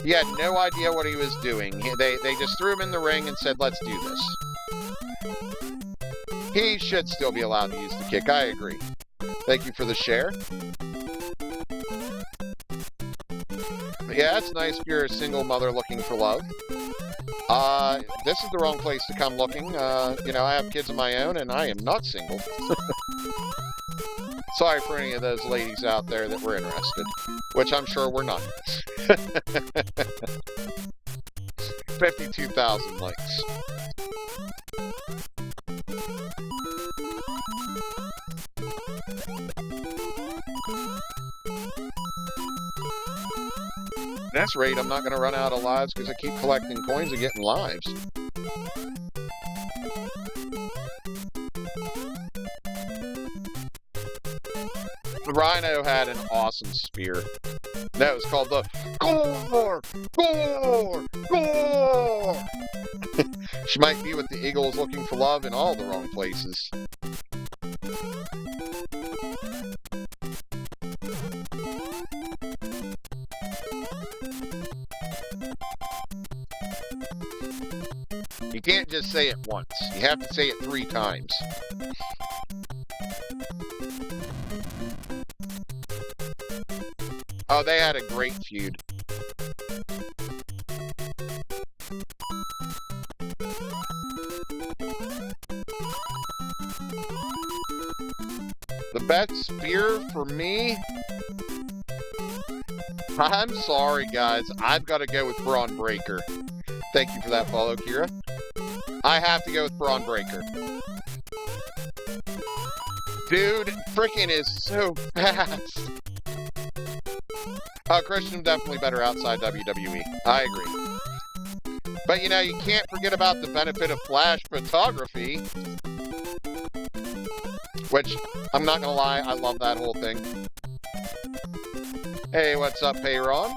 He had no idea what he was doing. They just threw him in the ring and said, let's do this. He should still be allowed to use the kick. I agree. Thank you for the share. Yeah, it's nice if you're a single mother looking for love. This is the wrong place to come looking. You know, I have kids of my own, and I am not single. Sorry for any of those ladies out there that were interested, which I'm sure were not. 52,000 likes. That's right, I'm not going to run out of lives because I keep collecting coins and getting lives. Rhino had an awesome spear. That was called the Gore! Gore! Gore! She might be with the Eagles looking for love in all the wrong places. You can't just say it once. You have to say it 3 times. Oh, they had a great feud. The best spear for me? I'm sorry, guys. I've got to go with Braun Breaker. Thank you for that follow, Kira. I have to go with Braun Breaker. Dude, frickin' is so fast. Oh, Christian definitely better outside WWE. I agree. But, you know, you can't forget about the benefit of flash photography. Which, I'm not gonna lie, I love that whole thing. Hey, what's up, Payron?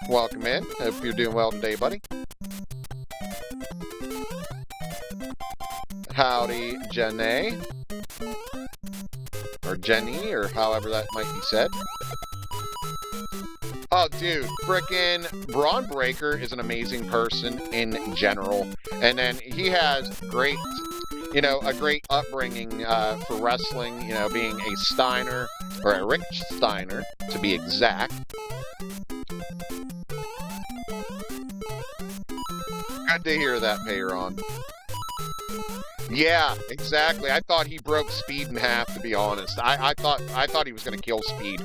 Welcome in. Hope you're doing well today, buddy. Howdy, Jenny. Or Jenny, or however that might be said. Oh, dude, frickin' Braun Breaker is an amazing person in general. And then he has great, you know, a great upbringing for wrestling, you know, being a Steiner, or a Rick Steiner, to be exact. Good to hear that, Payron. Yeah, exactly. I thought he broke Speed in half, to be honest. I thought he was going to kill Speed.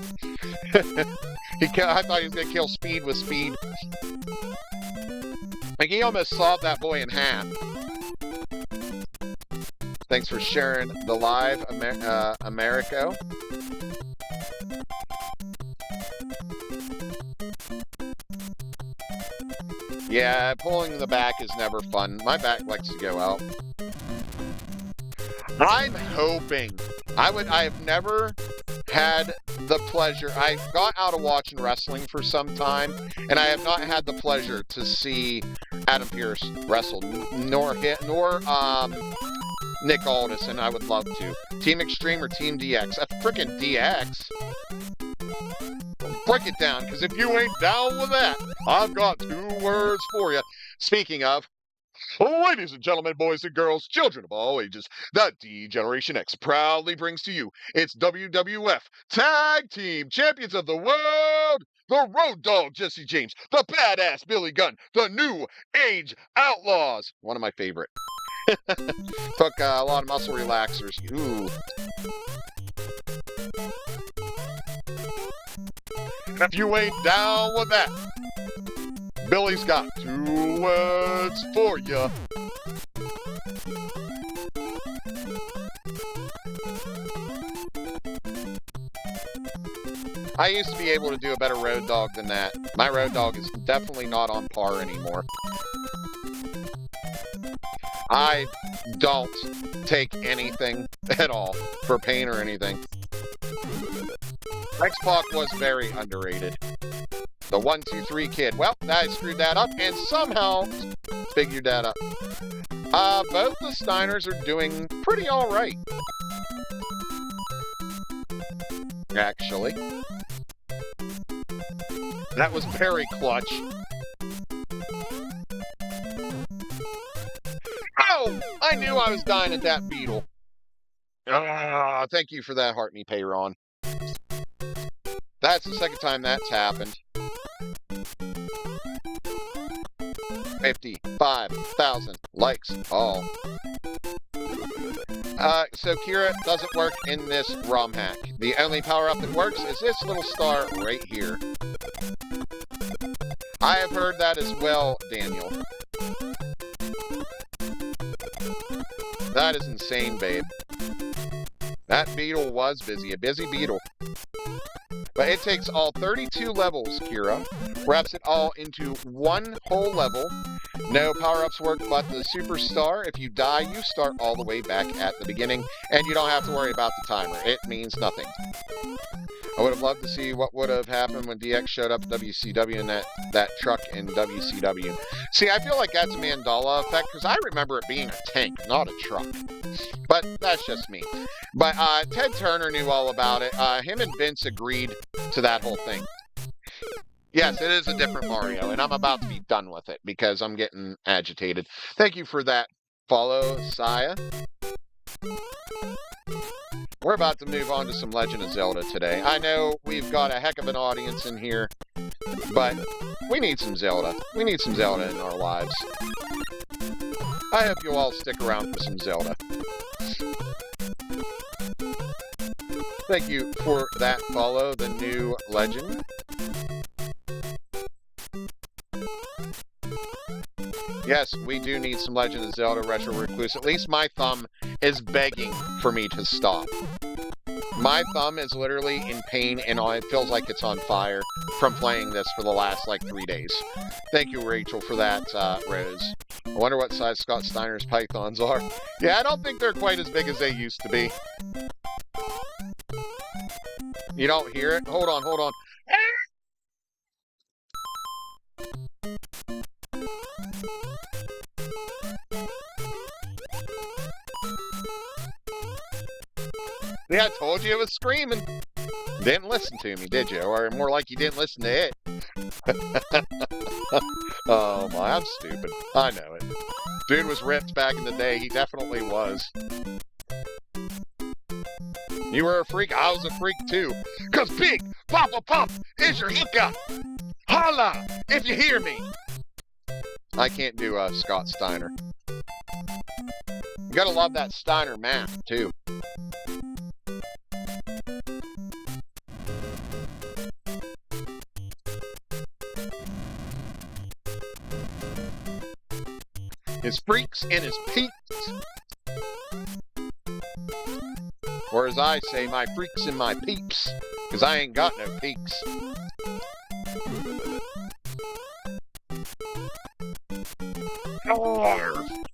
I thought he was going to kill Speed with Speed. Like, he almost sawed that boy in half. Thanks for sharing the live, Americo. Yeah, pulling the back is never fun. My back likes to go out. I'm hoping. I have never had the pleasure. I got out of watching wrestling for some time, and I have not had the pleasure to see Adam Pearce wrestle, nor Nick Aldis, and I would love to. Team Extreme or Team DX? A freaking DX. Break it down, because if you ain't down with that, I've got 2 words for you. Speaking of, ladies and gentlemen, boys and girls, children of all ages, the D-Generation X proudly brings to you its WWF Tag Team Champions of the World, the Road Dogg Jesse James, the Badass Billy Gunn, the New Age Outlaws. One of my favorite. Took a lot of muscle relaxers. Ooh. If you ain't down with that, Billy's got 2 words for you. I used to be able to do a better Road Dogg than that. My Road Dogg is definitely not on par anymore. I don't take anything at all for pain or anything. X-Pac was very underrated. The 1, 2, 3 kid. Well, I screwed that up and somehow figured that up. Both the Steiners are doing pretty alright. Actually. That was very clutch. Oh! I knew I was dying at that beetle. Thank you for that, Heart Me Pay, Ron. That's the second time that's happened. 55,000 likes. Oh. So Kira doesn't work in this ROM hack. The only power-up that works is this little star right here. I have heard that as well, Daniel. That is insane, babe. That beetle was busy. A busy beetle. But it takes all 32 levels, Kira, wraps it all into one whole level. No power-ups work but the superstar. If you die, you start all the way back at the beginning, and you don't have to worry about the timer. It means nothing. I would have loved to see what would have happened when DX showed up at WCW in that truck in WCW. See, I feel like that's a Mandela effect, because I remember it being a tank, not a truck. But that's just me. But Ted Turner knew all about it. Him and Vince agreed to that whole thing. Yes, it is a different Mario, and I'm about to be done with it, because I'm getting agitated. Thank you for that follow, Saya. We're about to move on to some Legend of Zelda today. I know we've got a heck of an audience in here, but we need some Zelda. We need some Zelda in our lives. I hope you all stick around for some Zelda. Thank you for that follow, the new Legend. Yes, we do need some Legend of Zelda Retro Recluse. At least my thumb is begging for me to stop. My thumb is literally in pain and it feels like it's on fire from playing this for the last, 3 days. Thank you, Rachel, for that, Rose. I wonder what size Scott Steiner's pythons are. Yeah, I don't think they're quite as big as they used to be. You don't hear it? Hold on, hold on. Yeah, I told you it was screaming. Didn't listen to me, did you? Or more like you didn't listen to it. Oh my, I'm stupid. I know it. Dude was ripped back in the day. He definitely was. You were a freak. I was a freak too. Cause Big Papa Pump is your hiccup. Holla if you hear me. I can't do Scott Steiner. You gotta love that Steiner math too. His freaks and his peeps. Or as I say, my freaks and my peeps. Because I ain't got no peeps.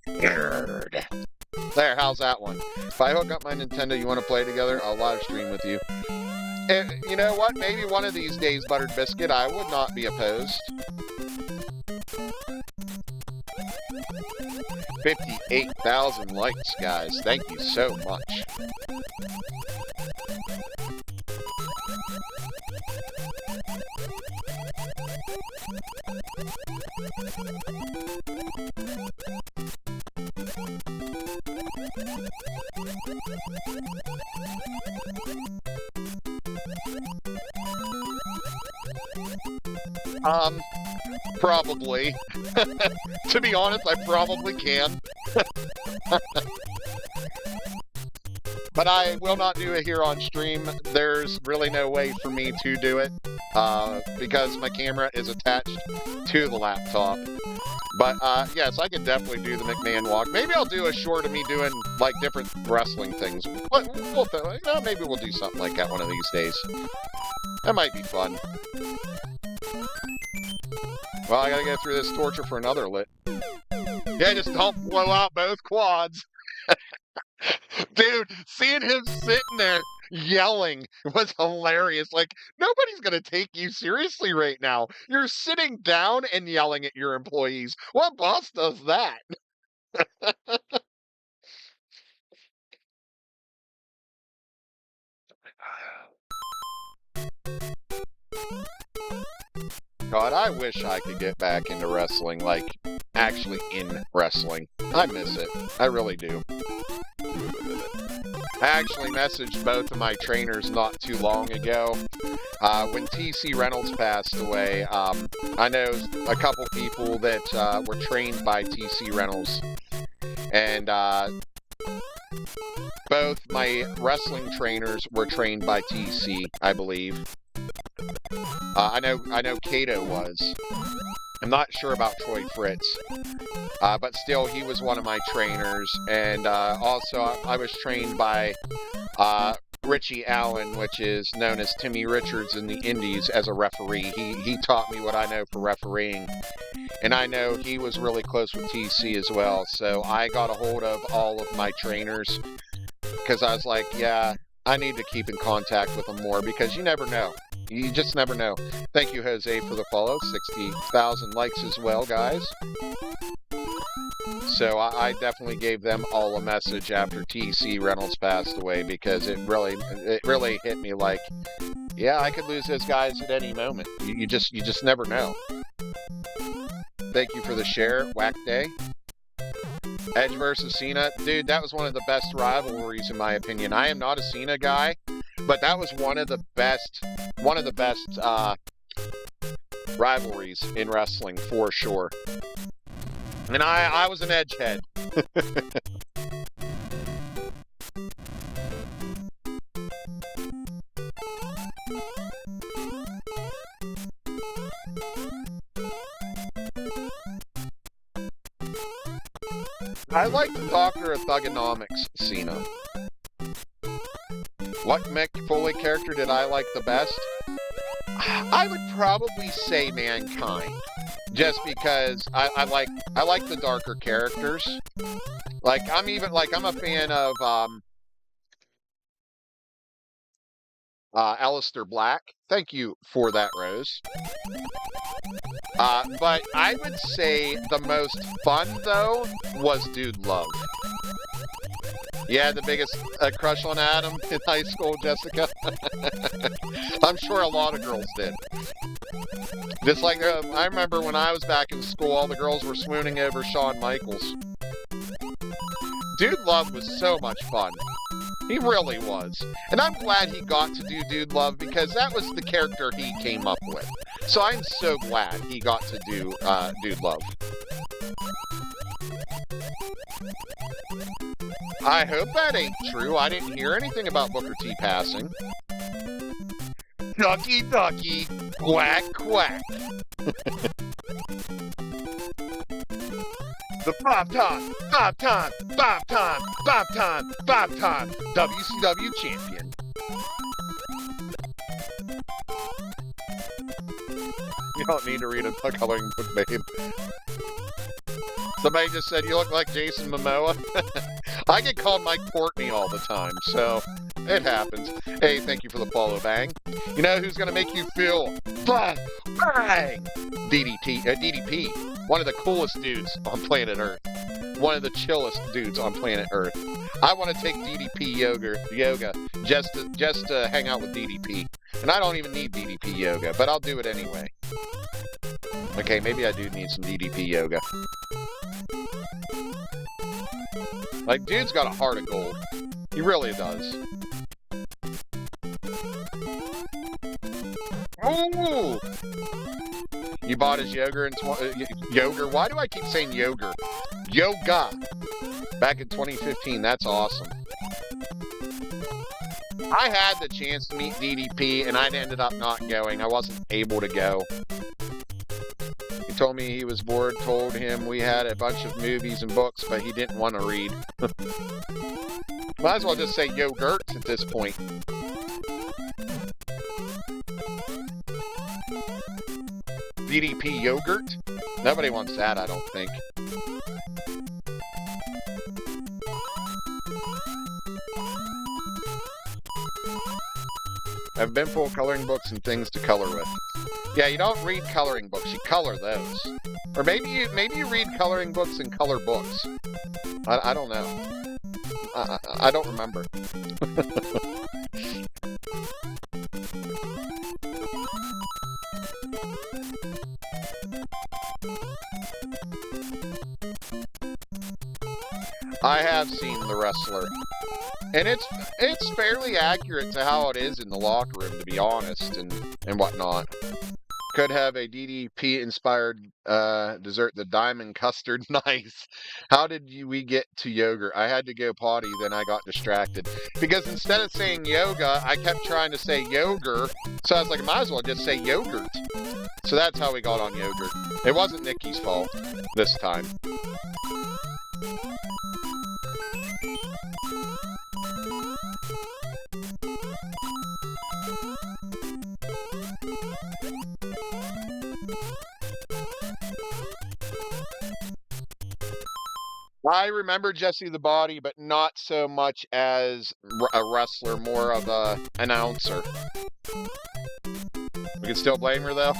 Nerd. There, how's that one? If I hook up my Nintendo, you want to play together? I'll live stream with you. And you know what? Maybe one of these days, Buttered Biscuit, I would not be opposed. 58,000 likes, guys. Thank you so much. Probably. To be honest, I probably can. But I will not do it here on stream. There's really no way for me to do it because my camera is attached to the laptop. But yes, I can definitely do the McMahon walk. Maybe I'll do a short of me doing like different wrestling things. Maybe we'll do something like that one of these days. That might be fun. Well, I gotta go through this torture for another lit. Yeah, just don't blow out both quads. Dude, seeing him sitting there yelling was hilarious. Like, nobody's gonna take you seriously right now. You're sitting down and yelling at your employees. What boss does that? God, I wish I could get back into wrestling, like, actually in wrestling. I miss it. I really do. I actually messaged both of my trainers not too long ago. When TC Reynolds passed away, I know a couple people that were trained by TC Reynolds. And both my wrestling trainers were trained by TC, I believe. I know Kato was. I'm not sure about Troy Fritz. But still, he was one of my trainers. And also, I was trained by Richie Allen, which is known as Timmy Richards in the Indies, as a referee. He taught me what I know for refereeing. And I know he was really close with TC as well. So I got a hold of all of my trainers. Because I was like, yeah, I need to keep in contact with them more. Because you never know. You just never know. Thank you, Jose, for the follow. 60,000 likes as well, guys. So I definitely gave them all a message after TC Reynolds passed away because it really hit me like, yeah, I could lose those guys at any moment. You just never know. Thank you for the share, Whack Day. Edge versus Cena, dude, that was one of the best rivalries in my opinion. I am not a Cena guy, but that was one of the best rivalries in wrestling for sure. And I was an Edge head. I like the Doctor of Thugonomics, Cena. What Mick Foley character did I like the best? I would probably say Mankind. Just because I like the darker characters. Like I'm a fan of Aleister Black. Thank you for that, Rose. But I would say the most fun though was Dude Love. Yeah, the biggest crush on Adam in high school, Jessica. I'm sure a lot of girls did. Just like, I remember when I was back in school, all the girls were swooning over Shawn Michaels. Dude Love was so much fun. He really was. And I'm glad he got to do Dude Love because that was the character he came up with. So I'm so glad he got to do Dude Love. I hope that ain't true. I didn't hear anything about Booker T passing. Ducky, ducky, quack, quack. The five-time WCW champion. You don't need to read a coloring book, babe. Somebody just said you look like Jason Momoa. I get called Mike Courtney all the time, so it happens. Hey, thank you for the follow, Bang. You know who's going to make you feel bang? DDP, one of the coolest dudes on planet Earth. One of the chillest dudes on planet Earth. I want to take DDP yoga just to hang out with DDP. And I don't even need DDP yoga, but I'll do it anyway. Okay, maybe I do need some DDP yoga. Like, dude's got a heart of gold. He really does. Ooh! You bought his yogurt in yogurt? Why do I keep saying yogurt? Yoga! Back in 2015, that's awesome. I had the chance to meet DDP, and I ended up not going. I wasn't able to go. He told me he was bored, told him we had a bunch of movies and books, but he didn't want to read. Might as well just say yogurt at this point. DDP yogurt? Nobody wants that, I don't think. I've been full of coloring books and things to color with. Yeah, you don't read coloring books, you color those. Or maybe you read coloring books and color books. I don't know. I don't remember. I have seen The Wrestler. And it's fairly accurate to how it is in the locker room, to be honest, and whatnot. Could have a DDP-inspired dessert, the diamond custard. Nice. How did we get to yogurt? I had to go potty, then I got distracted. Because instead of saying yoga, I kept trying to say yogurt. So I was like, I might as well just say yogurt. So that's how we got on yogurt. It wasn't Nikki's fault this time. I remember Jesse the Body, but not so much as a wrestler, more of a announcer. We can still blame her, though.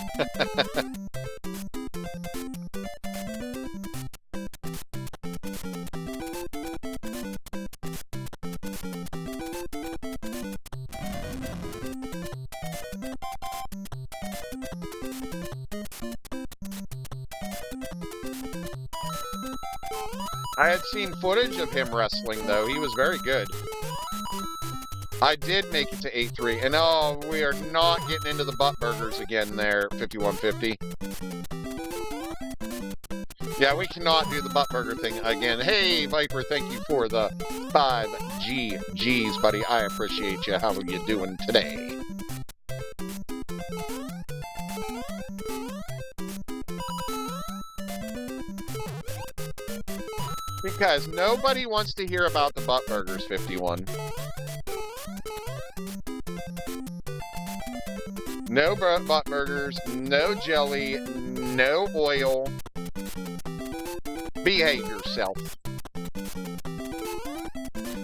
I had seen footage of him wrestling, though. He was very good. I did make it to 8-3. And oh, we are not getting into the butt burgers again there, 5150. Yeah, we cannot do the butt burger thing again. Hey, Viper, thank you for the 5G's, buddy. I appreciate you. How are you doing today? Because nobody wants to hear about the butt burgers, 51. No butt burgers, no jelly, no oil. Behave yourself.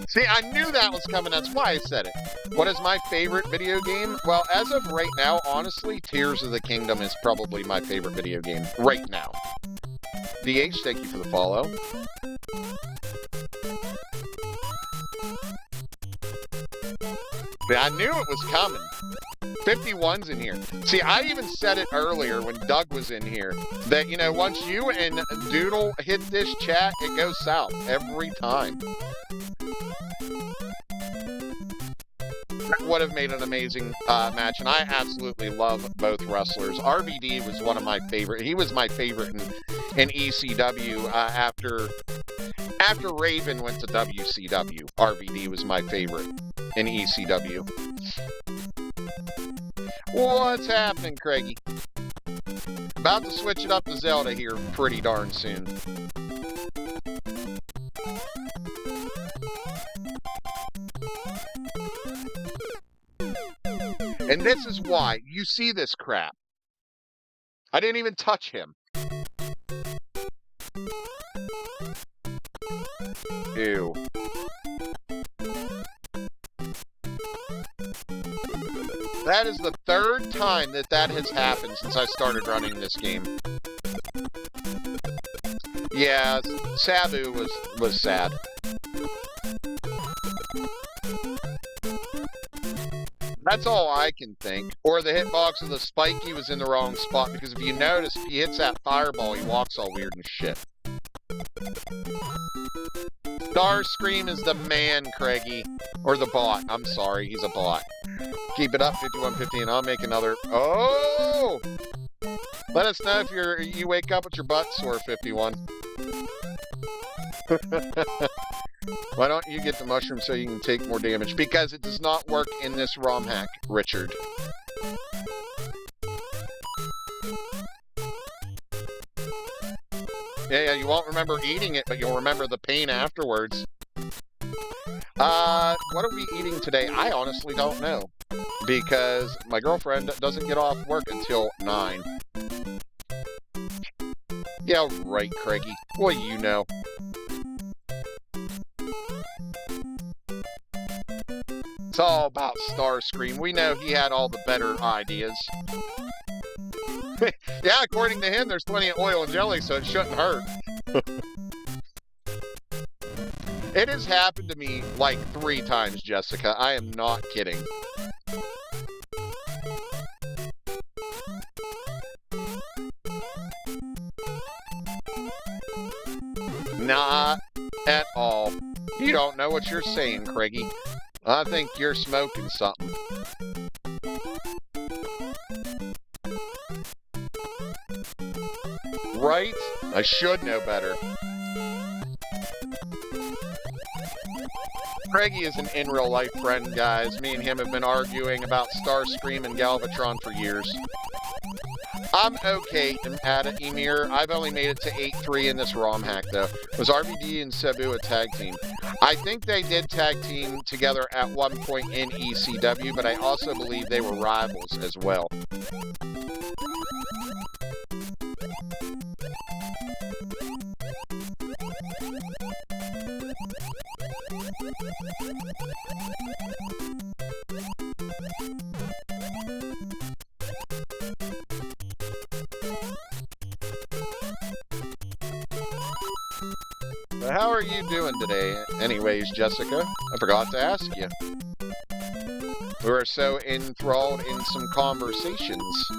See, I knew that was coming. That's why I said it. What is my favorite video game? Well, as of right now, honestly, Tears of the Kingdom is probably my favorite video game right now. DH, thank you for the follow. I knew it was coming. 51's in here. See, I even said it earlier when Doug was in here, that, you know, once you and Doodle hit this chat, it goes south every time. That would have made an amazing match, and I absolutely love both wrestlers. RVD was one of my favorite. He was my favorite in ECW after Raven went to WCW. RVD was my favorite in ECW. What's happening, Craigie? About to switch it up to Zelda here pretty darn soon. This is why. You see this crap. I didn't even touch him. Ew. That is the third time that has happened since I started running this game. Yeah, Sabu was sad. That's all I can think. Or the hitbox of the spiky was in the wrong spot, because if you notice, if he hits that fireball, he walks all weird and shit. Starscream is the man, Craigie. Or the bot. I'm sorry, he's a bot. Keep it up, 5150, and I'll make another... Oh! Let us know if you wake up with your butt sore, 51. Why don't you get the mushroom so you can take more damage? Because it does not work in this ROM hack, Richard. Yeah, you won't remember eating it, but you'll remember the pain afterwards. What are we eating today? I honestly don't know. Because my girlfriend doesn't get off work until 9. Yeah, right, Craigie. What do you know? It's all about Starscream. We know he had all the better ideas. Yeah, according to him, there's plenty of oil and jelly, so it shouldn't hurt. It has happened to me like 3 times, Jessica. I am not kidding. Not at all. You don't know what you're saying, Craigie. I think you're smoking something. Right? I should know better. Craigie is an in-real-life friend, guys. Me and him have been arguing about Starscream and Galvatron for years. I'm okay, Emir. I've only made it to 8-3 in this ROM hack, though. Was RVD and Sabu a tag team? I think they did tag team together at one point in ECW, but I also believe they were rivals as well. How are you doing today, anyways, Jessica? I forgot to ask you. We were so enthralled in some conversations.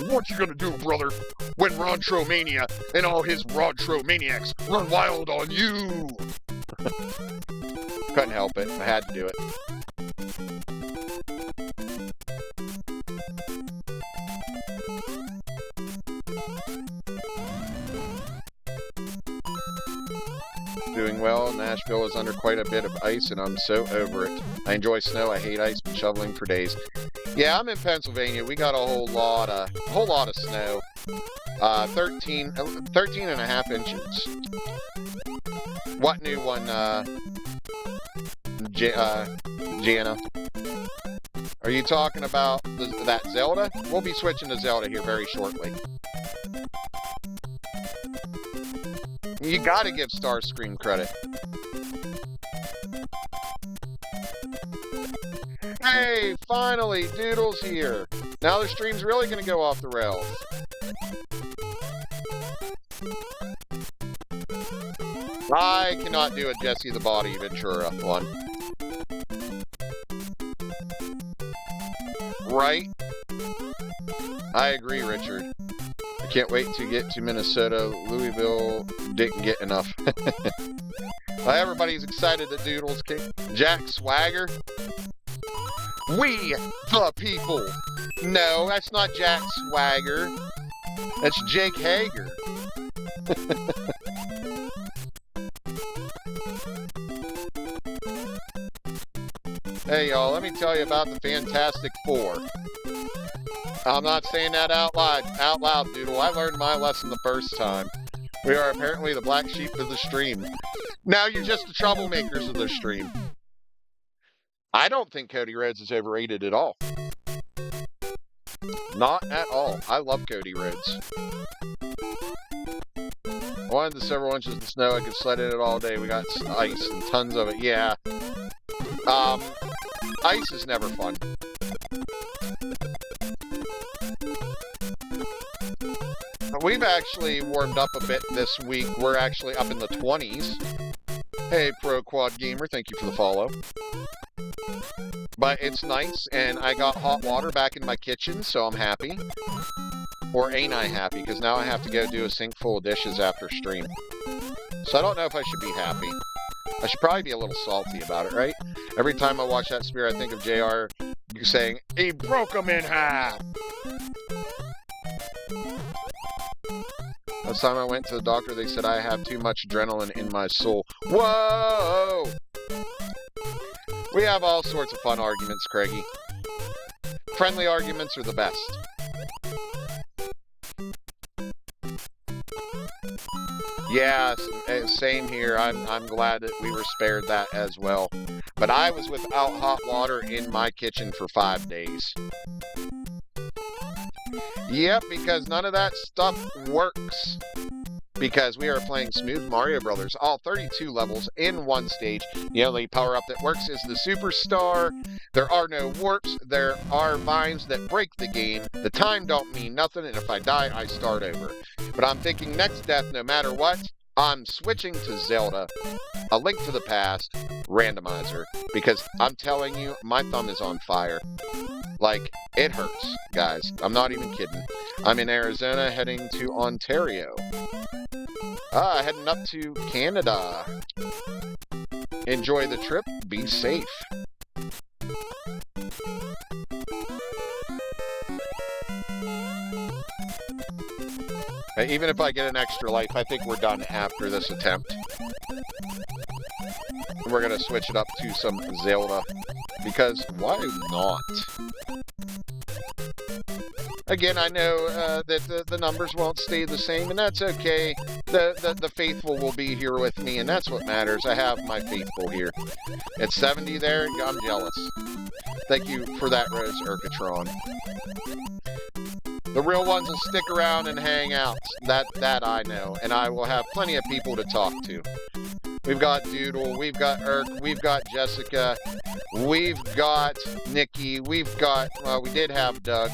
What you gonna do, brother, when Rontromania and all his Rontromaniacs run wild on you? Couldn't help it. I had to do it. Doing well. Nashville is under quite a bit of ice, and I'm so over it. I enjoy snow. I hate ice. Been shoveling for days. Yeah, I'm in Pennsylvania. We got a whole lot of snow. 13 and a half inches. What new one, Jana? Are you talking about that Zelda? We'll be switching to Zelda here very shortly. You gotta give Starscream credit. Hey, finally, Doodle's here. Now the stream's really gonna go off the rails. I cannot do a Jesse the Body Ventura one. Right? I agree, Richard. I can't wait to get to Minnesota. Louisville didn't get enough. Everybody's excited that Doodles came. Jack Swagger? We the people. No, that's not Jack Swagger. That's Jake Hager. Hey, Hey, y'all, let me tell you about the Fantastic Four. I'm not saying that out loud, Doodle. I learned my lesson the first time. We are apparently the black sheep of the stream. Now you're just the troublemakers of the stream. I don't think Cody Rhodes is overrated at all. Not at all. I love Cody Rhodes. I wanted the several inches of snow. I could sled in it all day. We got ice and tons of it. Yeah. Ice is never fun. We've actually warmed up a bit this week. We're actually up in the 20s. Hey, Pro Quad Gamer, thank you for the follow. But it's nice, and I got hot water back in my kitchen, so I'm happy. Or ain't I happy, because now I have to go do a sink full of dishes after stream. So I don't know if I should be happy. I should probably be a little salty about it, right? Every time I watch that spear, I think of JR saying, "He broke him in half!" Last time I went to the doctor, they said I have too much adrenaline in my soul. Whoa! We have all sorts of fun arguments, Craigie. Friendly arguments are the best. Yeah, same here. I'm glad that we were spared that as well. But I was without hot water in my kitchen for 5 days. Yep, because none of that stuff works. Because we are playing Smooth Mario Brothers, all 32 levels in one stage. The only power-up that works is the Superstar. There are no warps. There are vines that break the game. The time don't mean nothing, and if I die, I start over. But I'm thinking next death, no matter what, I'm switching to Zelda, A Link to the Past, Randomizer. Because I'm telling you, my thumb is on fire. Like, it hurts, guys. I'm not even kidding. I'm in Arizona, heading to Ontario. Heading up to Canada. Enjoy the trip. Be safe. Even if I get an extra life, I think we're done after this attempt. We're going to switch it up to some Zelda. Because why not? Again, I know that the numbers won't stay the same, and that's okay. The faithful will be here with me, and that's what matters. I have my faithful here. It's 70 there. I'm jealous. Thank you for that, Rose Urkatron. The real ones will stick around and hang out. That I know, and I will have plenty of people to talk to. We've got Doodle, we've got Urk, we've got Jessica, we've got Nikki, we've got, well, we did have Doug,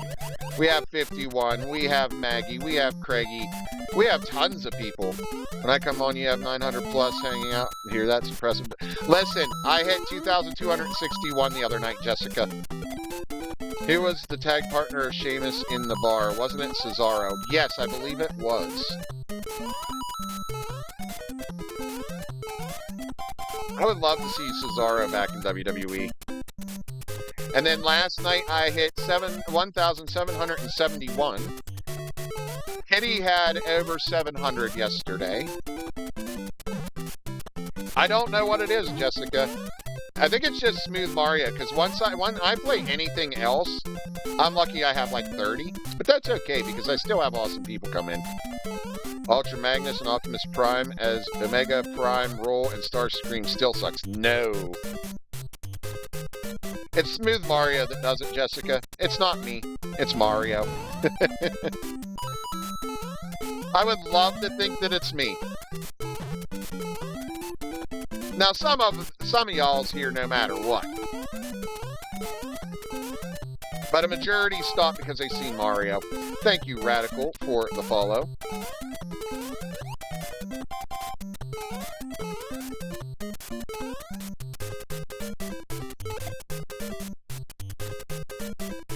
we have 51, we have Maggie, we have Craigie, we have tons of people. When I come on, you have 900 plus hanging out here, that's impressive. Listen, I hit 2,261 the other night, Jessica. Who was the tag partner of Sheamus in the bar? Wasn't it Cesaro? Yes, I believe it was. I would love to see Cesaro back in WWE. And then last night I hit 1,771. Kitty had over 700 yesterday. I don't know what it is, Jessica. I think it's just Smooth Mario, because when I play anything else, I'm lucky I have like 30. But that's okay, because I still have awesome people come in. Ultra Magnus and Optimus Prime as Omega Prime Roll and Starscream still sucks. No. It's Smooth Mario that does it, Jessica. It's not me. It's Mario. I would love to think that it's me. Now, some of y'all's here no matter what. But a majority stop because they see Mario. Thank you, Radical, for the follow.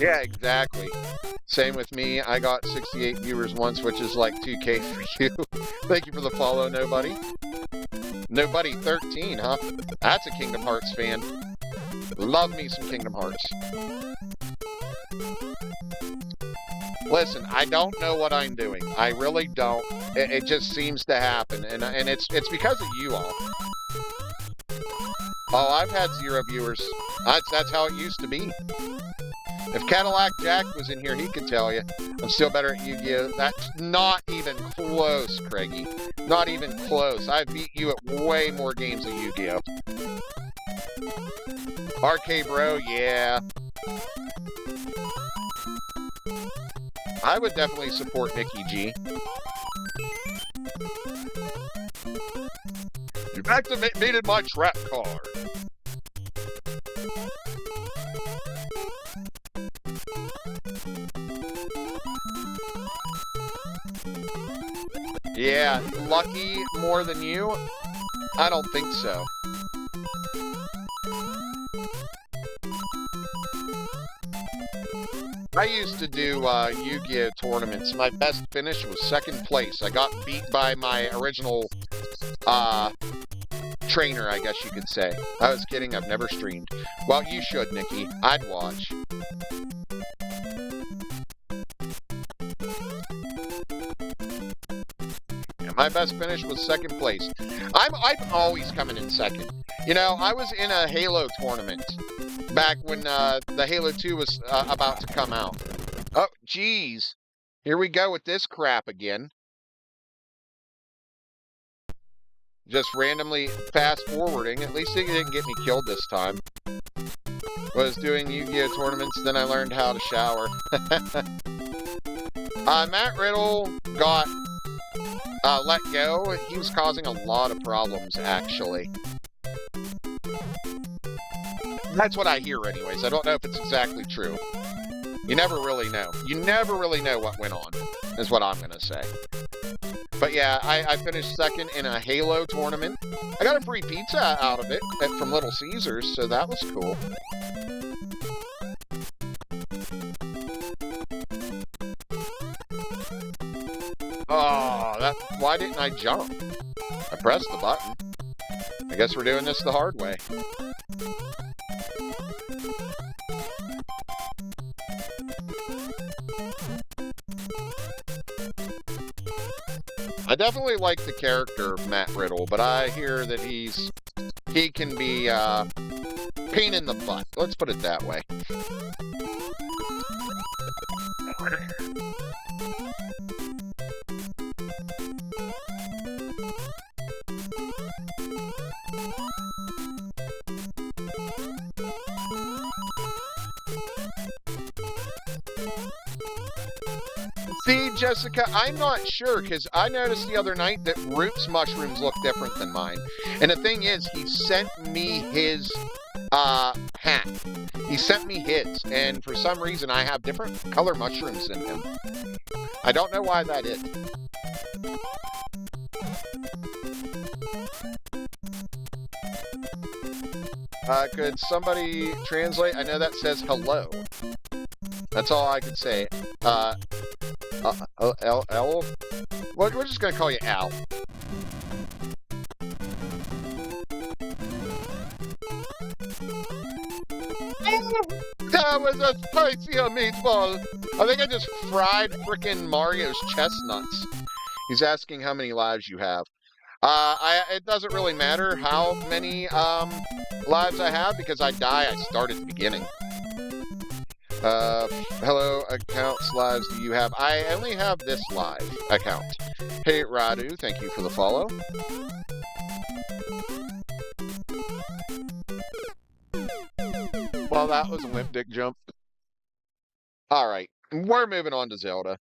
Yeah, exactly. Same with me. I got 68 viewers once, which is like 2K for you. Thank you for the follow, Nobody. Nobody 13, huh? That's a Kingdom Hearts fan. Love me some Kingdom Hearts. Listen, I don't know what I'm doing. I really don't. It just seems to happen, and it's because of you all. Oh, I've had 0 viewers. That's how it used to be. If Cadillac Jack was in here, he could tell you. I'm still better at Yu-Gi-Oh! That's not even close, Craigie. Not even close. I beat you at way more games of Yu-Gi-Oh! RK Bro, yeah. I would definitely support Nikki G. You've activated my trap card. Yeah, lucky more than you? I don't think so. I used to do Yu-Gi-Oh! Tournaments. My best finish was 2nd place. I got beat by my original trainer, I guess you could say. I was kidding, I've never streamed. Well, you should, Nikki. I'd watch. Yeah, my best finish was 2nd place. I'm always coming in 2nd. You know, I was in a Halo tournament back when the Halo 2 was about to come out. Oh, geez. Here we go with this crap again. Just randomly fast forwarding. At least it didn't get me killed this time. Was doing Yu-Gi-Oh! Tournaments, then I learned how to shower. Matt Riddle got let go. He was causing a lot of problems, actually. That's what I hear anyways. I don't know if it's exactly true. You never really know. You never really know what went on, is what I'm going to say. But yeah, I finished 2nd in a Halo tournament. I got a free pizza out of it from Little Caesars, so that was cool. Oh, why didn't I jump? I pressed the button. I guess we're doing this the hard way. I definitely like the character of Matt Riddle, but I hear that he can be pain in the butt. Let's put it that way. See, Jessica, I'm not sure, because I noticed the other night that Root's mushrooms look different than mine. And the thing is, he sent me his hat. He sent me his, and for some reason I have different color mushrooms than him. I don't know why that is. Could somebody translate? I know that says hello. That's all I can say. L? We're just gonna call you Al. That was a spicier meatball. I think I just fried frickin' Mario's chestnuts. He's asking how many lives you have. It doesn't really matter how many lives I have, because I start at the beginning. Hello, accounts lives do you have? I only have this live account. Hey, Radu, thank you for the follow. Well, that was a limp dick jump. Alright, we're moving on to Zelda.